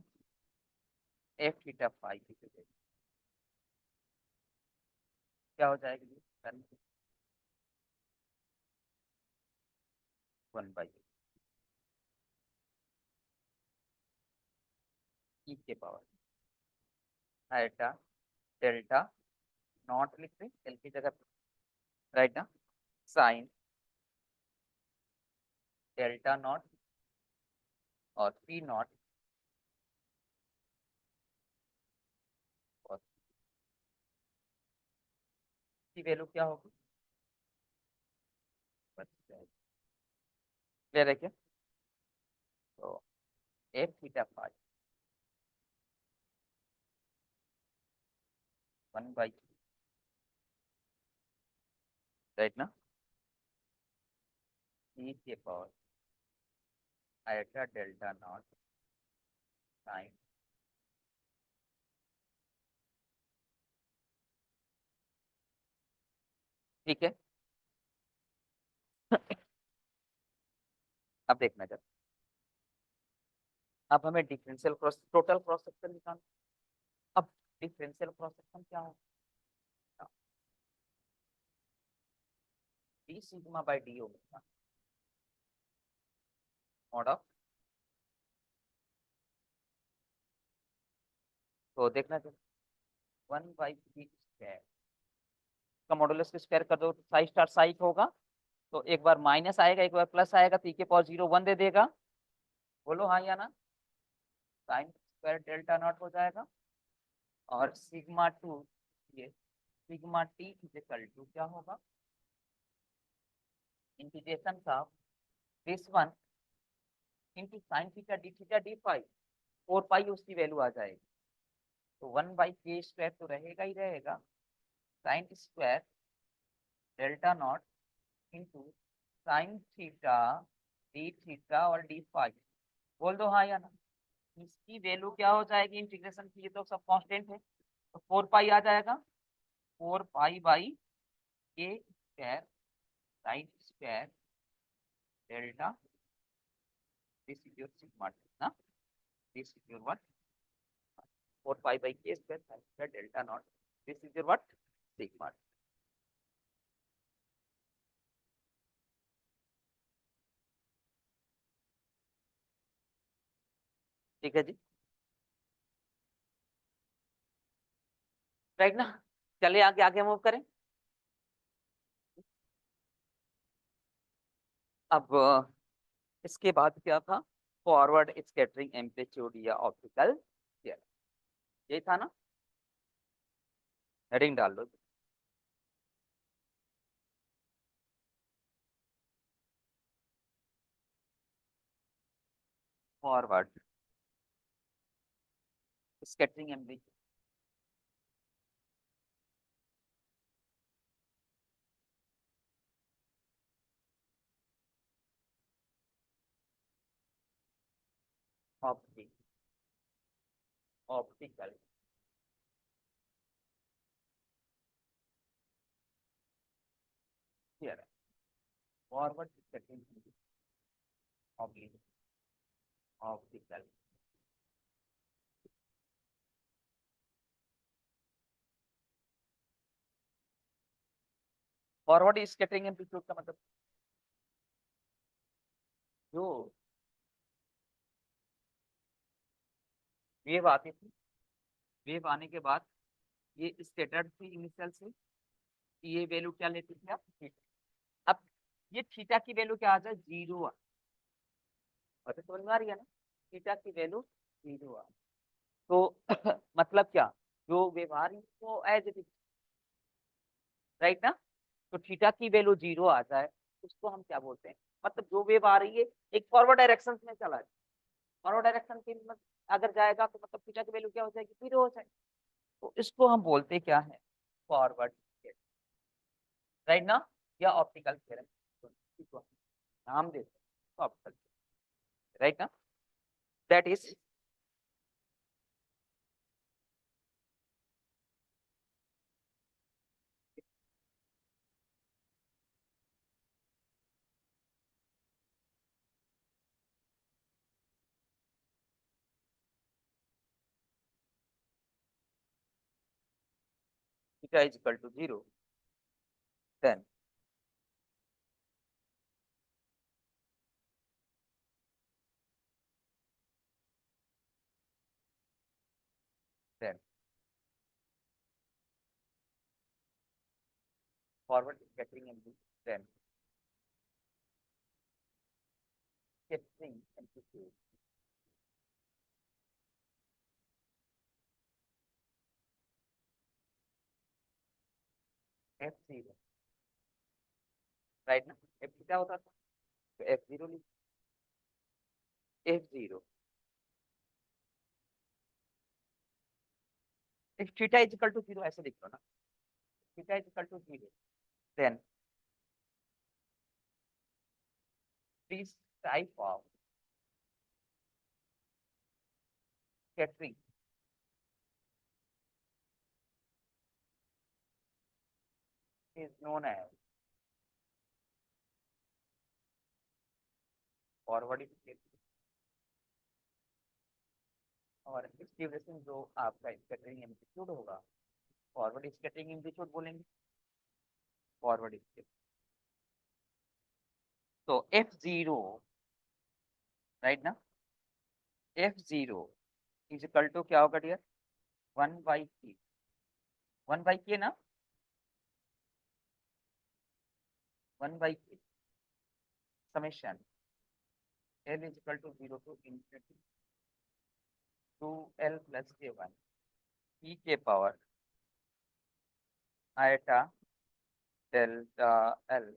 F theta phi क्या हो जाएगा? 1 by e के power iota delta naught लिख रहे L की जगह पे, राइट ना, साइन डेल्टा नॉट और पी नॉट और की वैल्यू क्या होगी? क्लियर है क्या? तो F theta five 1 by right ना, e के power iota delta naught sine ठीक है। अब देखना जरा, अब हमें differential cross total cross section निकालना। अब डिफरेंशियल क्रॉस सेक्शन क्या होगा? D sigma by D omega mod of, तो देखना जरा 1/3 का मॉडुलस के स्क्वायर कर दो तो साई स्टार साई होगा, तो एक बार माइनस आएगा एक बार प्लस आएगा, तो e के पावर 0 1 दे देगा। बोलो हाँ या ना? साइन स्क्वायर डेल्टा नॉट हो जाएगा और सिग्मा टू, ये sigma T is equal to क्या होगा? Integration of this one into sine theta D five 4 pi उसकी वैल्यू आ जाएगी, तो 1/k² तो रहेगा ही रहेगा, sign square delta not into sine theta D theta और डी फाइव। बोल दो हाँ या ना? इसकी वैल्यू क्या हो जाएगी इंटीग्रेशन की? ये तो सब कांस्टेंट है, तो 4 पाई आ जाएगा, 4 pi by K square sine square delta, this is your sigma ना, this is your what 4 pi by K square sine square delta not, this is your what sigma. ठीक है जी, राइट ना? चलिए आगे आगे मूव करें। अब इसके बाद क्या था? फॉरवर्ड स्कैटरिंग एम्पलीट्यूड या ऑप्टिकल थियरम, यही था ना? हेडिंग डाल दो। Forward scattering amplitude optical theorem, forward scattering optical. Forward scattering amplitude का मतलब जो वेव आती थी, वेव आने के बाद ये स्कैटर्ड थी इनिशियल से, ये वैल्यू क्या लेती थी आप, थीटा। अब ये थीटा की वैल्यू क्या आ जाए, जीरो आ, और तो समझ में आ रही है ना, थीटा की वैल्यू जीरो आ, तो मतलब क्या, जो व्यवहार है वो एज इट इज, राइट ना। तो थीटा की वैल्यू जीरो आ जाए, उसको हम क्या बोलते हैं, मतलब जो वेव आ रही है एक फॉरवर्ड डायरेक्शन में चला जाए, फॉरवर्ड डायरेक्शन की अगर जाएगा तो मतलब थीटा की वैल्यू क्या हो जाएगी, जीरो हो जाएगी। तो इसको हम बोलते क्या है, फॉरवर्ड, राइट ना, या ऑप्टिकल थ्योरम, इसको हम नाम देते हैं ऑप्टिकल, राइट ना, that is theta is equal to 0, then then forward scattering amplitude, then scattering amplitude f0, right ना, f क्या होता था, तो f0 लिख, f0 if theta is equal to 0 ऐसे लिख लो ना, theta is equal to 0, then this type of scattering is known as forward scattering, और इस ड्यूरेशन जो आपका स्कैटरिंग एम्पलीट्यूड होगा, फॉरवर्ड स्कैटरिंग एम्पलीट्यूड बोलेंगे, फॉरवर्ड स्कैटरिंग, तो f0, राइट ना, f0 इज इक्वल टू क्या होगा डियर, 1/k, 1/k ना, 1/k summation l is equal to 0 to infinity 2l plus k1 e के power iota delta l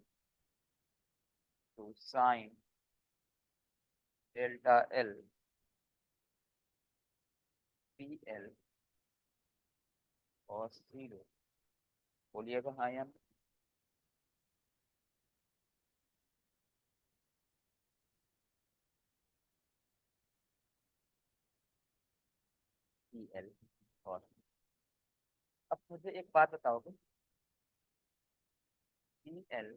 to sin delta l pl cos 0, बोलिएगा हाँ या ना? pl cos, अब मुझे एक बात बताओगे, pl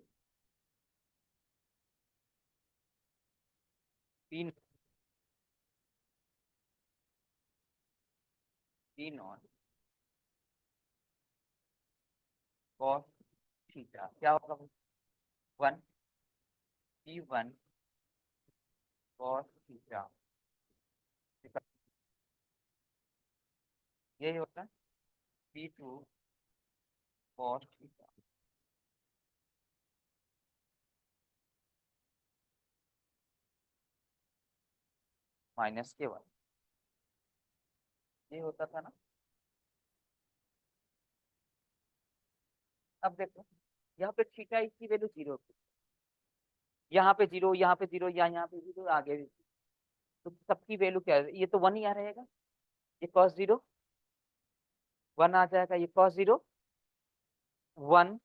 p p not cos theta क्या होगा, 1 p1 cos थीटा, यही होता है p2 cos theta minus k1, ये होता था ना। अब देखो यहाँ पे थीटा की वैल्यू जीरो, यहाँ पे जीरो, यहाँ पे जीरो, यहाँ पे जीरो, आगे भी, तो सबकी वैल्यू क्या है, ये तो वन ही आ रहेगा, ये कॉस जीरो वन आ जाएगा, ये कॉस जीरो वन,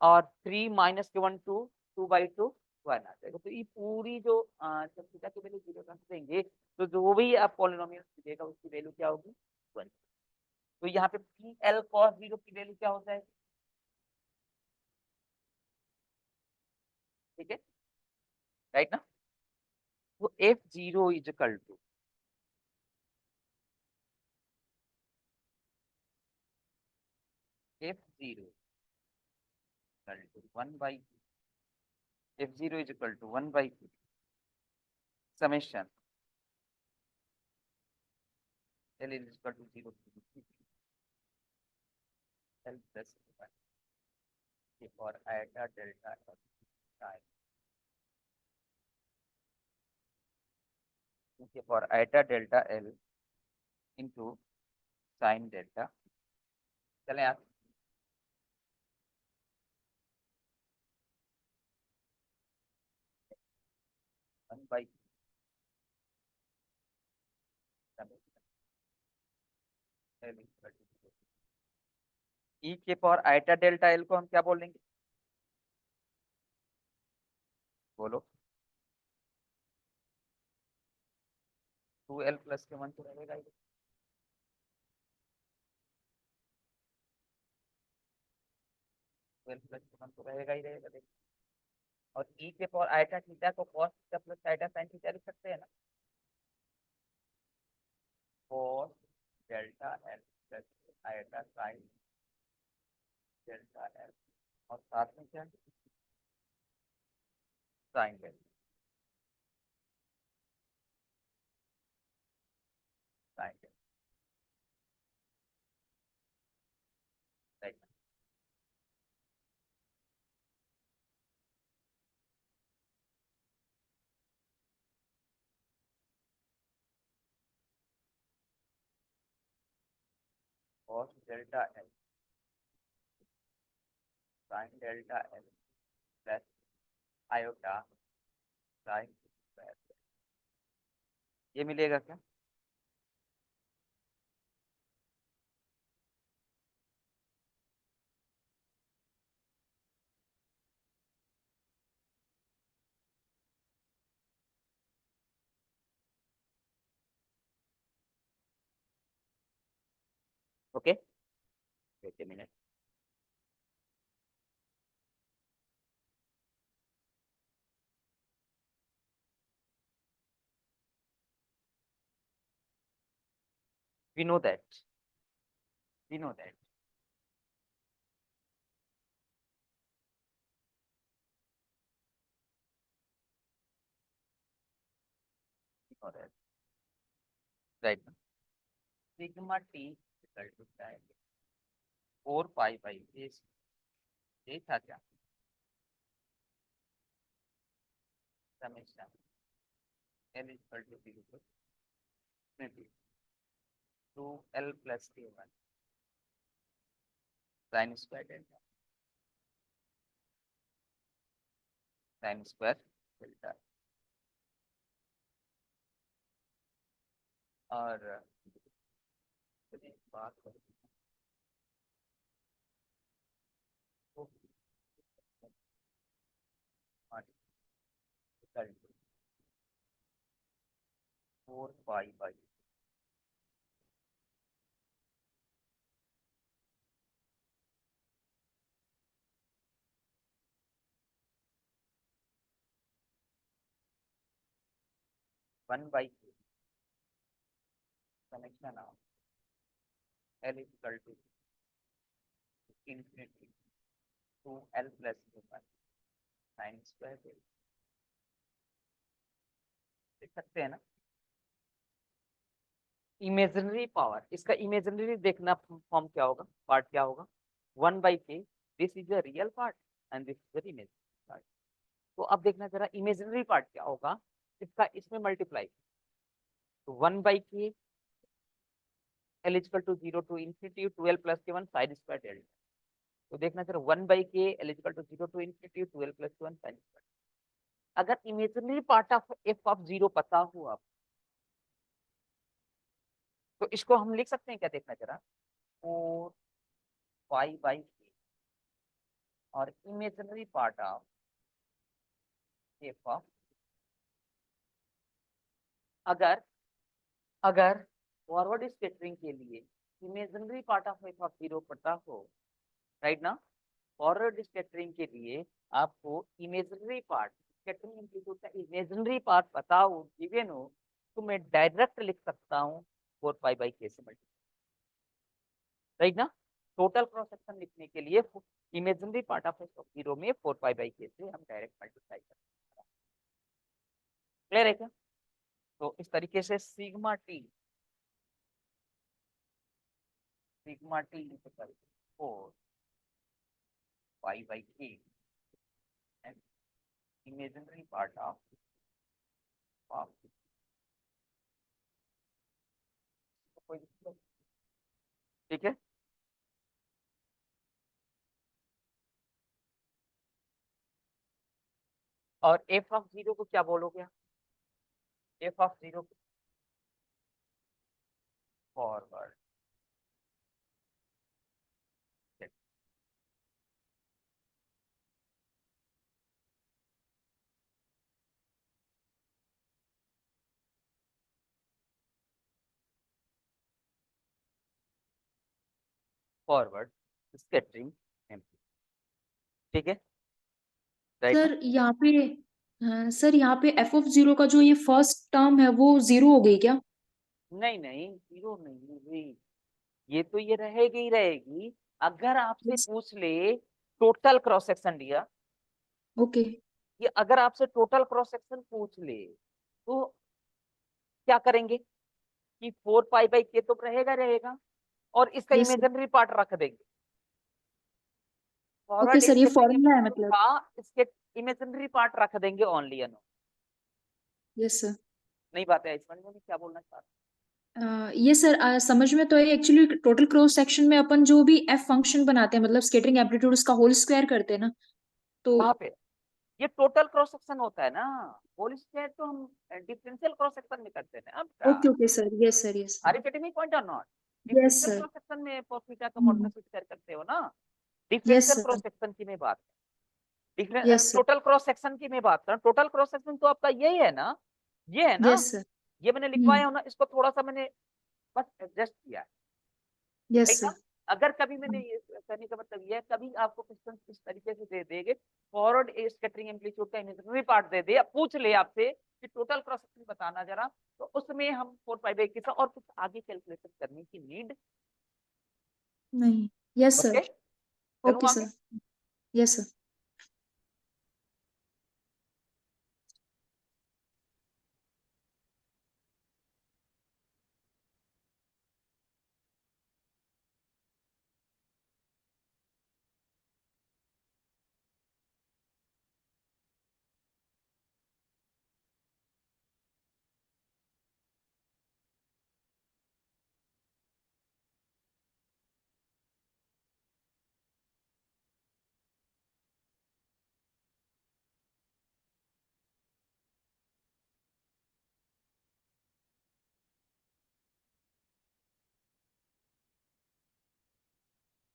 और थ्री माइनस के वन टू, 2/2 वन आ जाएगा, तो ये पूरी जो जब थीटा की वैल्यू जीरो कर देंगे तो जो भी आप पॉलिनोमियल देगा उसकी वैल्यू क्या होगी, वन। तो यहाँ पे पी एल कॉस जीरो की वैल्यू क्या हो जाएगी, ठीक है, राइट ना, तो f0 is equal to f0 equal to 1/, f0 is equal to 1/, summation L is equal to 0 to L plus 1 for iota delta L psi. Okay, for iota delta L into sin delta. चलें आप 1 by L is equal to 0. E के power iota delta L को हम क्या बोलेंगे? बोलो 2L plus के 1 तो रहेगा ही, 2L प्लस के 1 तो रहेगा ही रहेगा। देखो, और E के पावर आइटा थीटा को cos थीटा प्लस आइटा sin थीटा लिख सकते हैं ना, cos delta L plus iota sin delta L, और साथ में क्या sin delta sin delta, right. cos delta L sin delta L plus iota sin square, ये मिलेगा क्या? Okay, wait a minute. We know that. We know that. We know that. Right. Sigma t equal to क्या है? 4 pi by a, ये था क्या? Summation L is equal to 0 to maybe 2L plus K1 sin square delta sin square delta, और बात करें तो 4 pi by 1 by summation of L is equal to infinity 2L plus K1 sin square delta, देख सकते हैं ना? Imaginary power, इसका imaginary देखना फॉर्म क्या होगा, पार्ट क्या होगा? 1 by k, this is a real part and this is imaginary part. तो अब देखना जरा इमेजिनरी पार्ट क्या होगा, इसका इसमें मल्टीप्लाई, तो 1 by k L equal to 0 to infinity 2L plus के 1 साइन स्क्वायर डेल्टा। तो देखना जरा 1 by k L equal to 0 to infinity 2L plus के 1 साइन स्क्वायर। अगर imaginary part of f of 0 पता हो आप, तो इसको हम लिख सकते हैं क्या? देखना जरा 4 pi by k और imaginary part of f of, अगर अगर फॉरवर्ड स्कैटरिंग के लिए imaginary part of f of 0 पता हो, राइट ना, फॉरवर्ड स्कैटरिंग के लिए आपको इमेजिनरी पार्ट, स्कैटरिंग एम्पलीट्यूड का इमेजिनरी पार्ट पता हो, गिवन हो, तो मैं डायरेक्ट लिख सकता हूँ 4 पाई बाई के से मल्टीप्लाई, राइट ना। टोटल क्रॉस सेक्शन लिखने के लिए imaginary part of f of 0 में 4 पाई बाई के से हम डायरेक्ट मल्टीप्लाई करते हैं। क्लियर है क्या? तो इस तरीके से सिग्मा टी इक्वल 4 पाई/a इमेजिनरी पार्ट ऑफ ठीक है। और एफ ऑफ जीरो को क्या बोलोगे? F of zero forward forward scattering amplitude. ठीक है, राइट ना? सर यहाँ पे हाँ, सर यहाँ पे एफ ऑफ जीरो का जो ये फर्स्ट टर्म है वो जीरो हो गई क्या? नहीं नहीं, जीरो नहीं हुई। ये रहेगी ही रहेगी। अगर आपसे यस। पूछ ले टोटल क्रॉस सेक्शन लिया, ओके। ये अगर आपसे टोटल क्रॉस सेक्शन पूछ ले तो क्या करेंगे कि 4 पाई/k तो रहेगा और इसका यस सर। इमेजिनरी पार्ट रख देंगे। ओके फॉरवर्ड सर, ये स्कैटरिंग फॉर्मूला है एम्पलीट्यूड मतलब। का इसके इमेजिनरी पार्ट रख देंगे ओनली अनो। Yes sir. नहीं बात है इसमें, मैं क्या बोलना चाहता ये सर समझ में तो है। एक्चुअली टोटल क्रॉस सेक्शन में अपन जो भी एफ फंक्शन बनाते हैं मतलब स्केटरिंग एम्पलीट्यूड उसका होल स्क्वायर करते हैं ना, तो हूँ वहां पे ये टोटल क्रॉस सेक्शन होता है ना। होल स्क्वायर तो हम डिफरेंशियल क्रॉस सेक्शन में करते हैं। अब okay okay sir, yes sir, yes are sir, you getting me point और not? Yes differential sir. Cross section में थीटा का मॉडुलस स्क्वायर करते हो ना। Yes differential sir, cross section की मैं बात yes sir, total cross section की मैं बात कर रहा हूँ। टोटल क्रॉस सेक्शन तो आपका यही है ना, ये है ना। Yes sir. ये मैंने लिखवाया हो ना, इसको थोड़ा सा मैंने बस एडजस्ट किया है। यस राइट ना? सर। अगर कभी मैंने ये करने का मतलब ये है, कभी आपको क्वेश्चन इस तरीके से दे देंगे, फॉरवर्ड स्कैटरिंग एम्पलीट्यूड का इमेजिनरी पार्ट दे दे, पूछ ले आपसे कि टोटल क्रॉस सेक्शन बताना जरा, तो उसमें हम 4 पाई के साथ और कुछ आगे कैलकुलेशन करने की नीड। नहीं। Yes okay, sir. ओके चलूँ आगे। सर। Yes sir.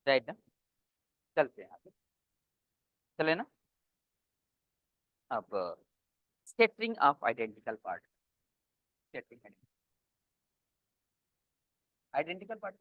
राइट ना? चलते हैं आगे, चले ना? अब scattering of identical part. Scattering identical part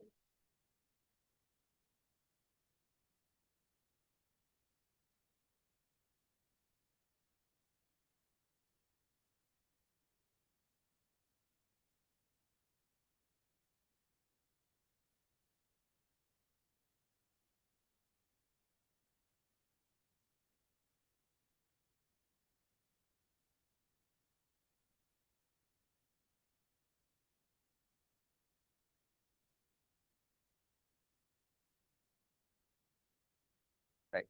right,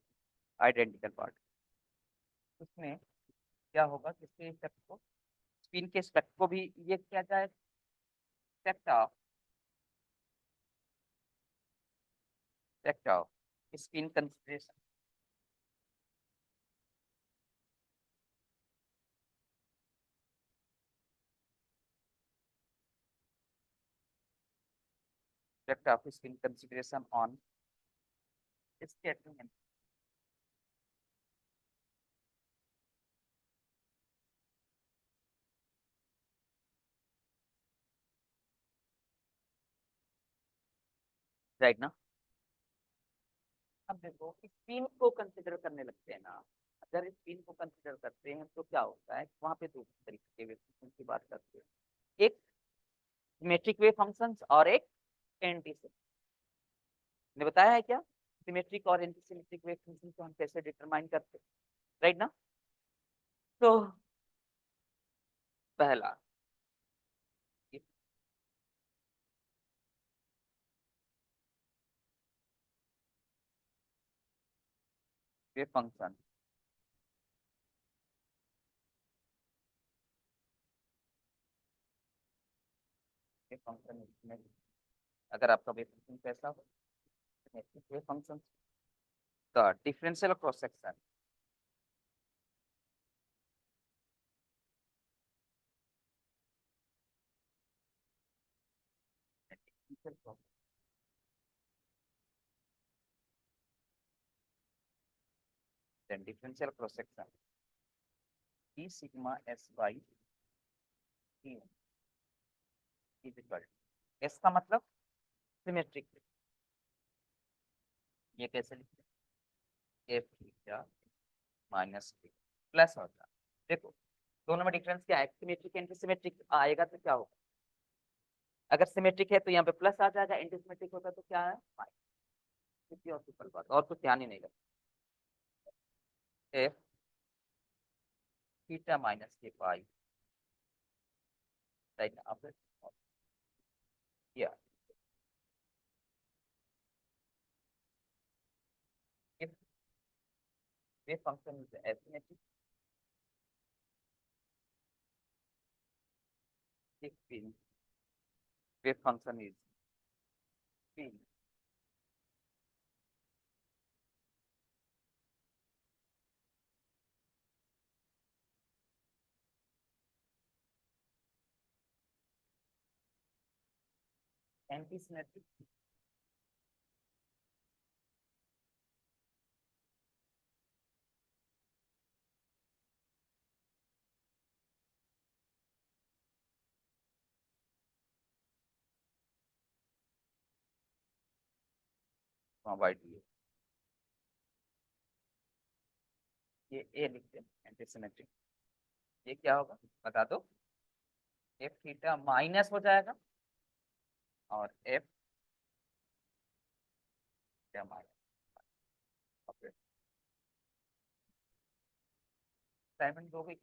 identical part. उसमें क्या होगा, किसके स्टेप को, स्पिन के स्टेप को भी ये क्या जाए, aspect of spin consideration. Aspect of spin consideration on scattering. Right ना? अब देखो स्पिन को कंसिडर करने लगते हैं ना, अगर स्पिन को कंसिडर करते हैं तो क्या होता है, वहां पे दो तरीके के वेव फंक्शन की बात करते हैं। एक सिमेट्रिक वेव फंक्शंस और एक एंटी सिमेट्रिक। ने बताया है क्या सिमेट्रिक और एंटी सिमेट्रिक वेव फंक्शन को हम कैसे डिटरमाइन करते हैं? राइट ना? तो पहला वेव फंक्शन इसमें अगर आपका वेव फंक्शन कैसा हो, वेव फंक्शन का differential cross section then differential cross section E sigma S by E is equal S का मतलब सिमेट्रिक, ये कैसे लिखते हैं एफ थीटा माइनस के प्लस होता, देखो दोनों में डिफरेंस क्या है, सिमेट्रिक एंटी सिमेट्रिक आएगा तो क्या होगा, अगर सिमेट्रिक है तो यहाँ पे प्लस आ जाएगा, एंटी सिमेट्रिक होता तो क्या है माइनस, और सिंपल बात, और कुछ ध्यान ही नहीं लगता, एफ थीटा माइनस के पाई राइट अब या if wave function is asymmetric, if wave function is p anti-symmetric, by d ये ए लिखते हैं एंटी-सिमेट्रिक, ये क्या होगा बता दो, एफ थीटा माइनस हो जाएगा और F theta minus, okay assignment हो गई,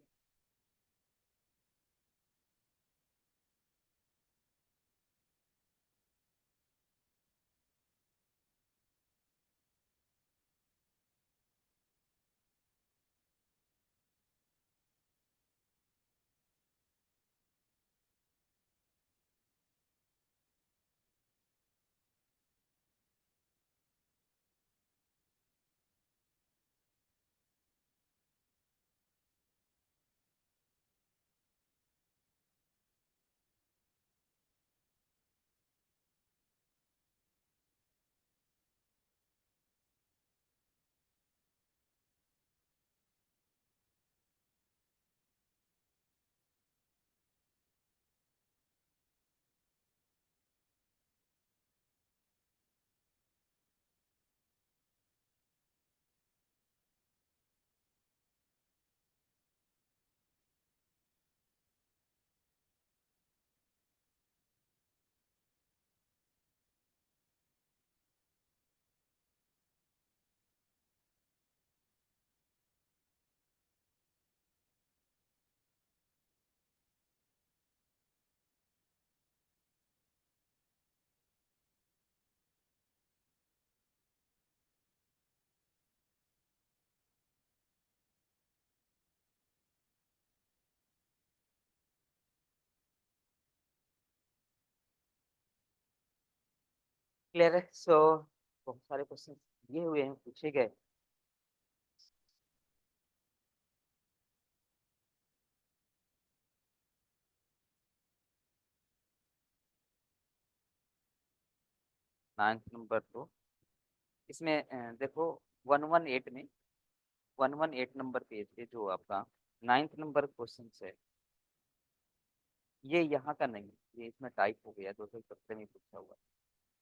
क्लियर है, सो बहुत सारे क्वेश्चन ये हुए हैं पूछे गए, 9 नंबर तो इसमें देखो 118 में 118 नंबर पेज पे जो आपका 9th नंबर क्वेश्चन है, ये यहाँ का नहीं, ये इसमें टाइप हो गया, 2017 में पूछा हुआ,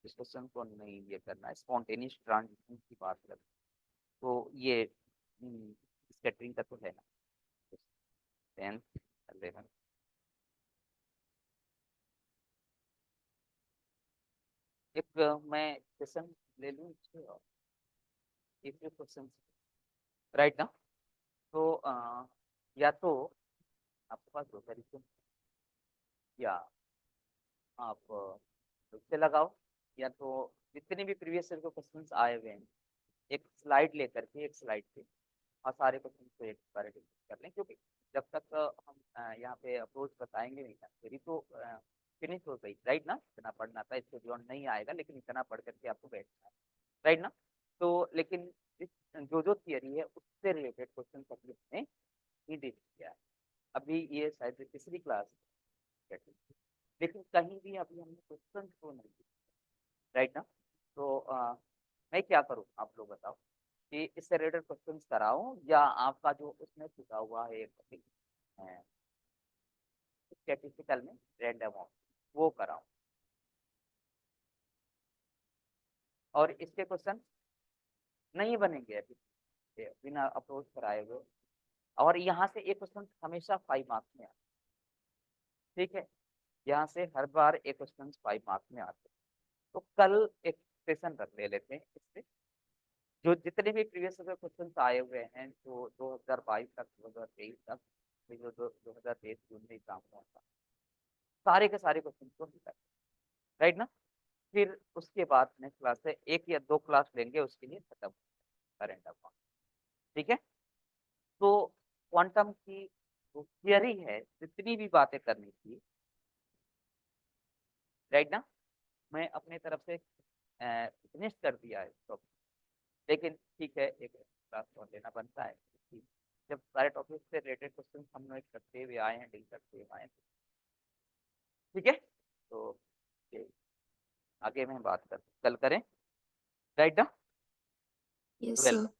इस क्वेश्चन को नहीं ये करना है, स्पॉन्टेनियस ट्रांजिशन की बात कर, तो ये स्कैटरिंग का तो है ना, 10th 11 एक मैं क्वेश्चन ले लूँ एक क्वेश्चन राइट ना, तो या तो आपके पास दो तरीके, या आप इससे लगाओ, या तो जितने भी प्रीवियस ईयर के क्वेश्चंस आए हुए हैं एक स्लाइड लेकर के एक स्लाइड पे और सारे क्वेश्चन को एक बार डिस्कस कर लें, क्योंकि जब तक हम यहाँ पे अप्रोच बताएंगे नहीं ना मेरी तो फिनिश हो गई, राइट ना। इतना पढ़ना था, इससे बियॉन्ड नहीं आएगा, लेकिन इतना पढ़ करके आपको बैठना है, राइट ना। तो लेकिन इस जो जो थियरी है उससे रिलेटेड क्वेश्चन तकलीफ ने ही डिस्कस किया है। अभी ये शायद तीसरी क्लास है, लेकिन कहीं भी अभी हमने क्वेश्चन को नहीं, राइट ना। तो मैं क्या करूँ, आप लोग बताओ कि इससे रिलेटेड क्वेश्चन कराऊं या आपका जो उसमें छुपा हुआ है स्टैटिस्टिकल में रैंडम वो कराऊं, और इसके क्वेश्चन नहीं बनेंगे अभी बिना अप्रोच कराए हुए। और यहाँ से एक क्वेश्चन हमेशा 5 मार्क्स में आता है, ठीक है। यहाँ से हर बार एक क्वेश्चन 5 मार्क्स में आते हैं। तो कल एक सेशन रख ले लेते हैं इससे, जो जितने भी प्रीवियस क्वेश्चन आए हुए हैं जो 2022 तक 2023 तक, जो 2023 जून में एग्जाम हुआ था, सारे के सारे क्वेश्चन को हल करें, राइट ना। फिर उसके बाद नेक्स्ट क्लास से 1 या 2 क्लास लेंगे उसके लिए खत्म करंट अफेयर, ठीक है। तो क्वांटम की जो थियरी है जितनी भी बातें करनी थी, राइट ना, मैं अपने तरफ से फिनिश कर दिया है तो, लेकिन ठीक है एक क्लास और लेना बनता है, जब सारे टॉपिक से रिलेटेड क्वेश्चन हम लोग करते हुए आए हैं, डील करते हुए आए हैं, ठीक है। तो ये आगे में बात कर कल करें, राइट ना। Yes well sir.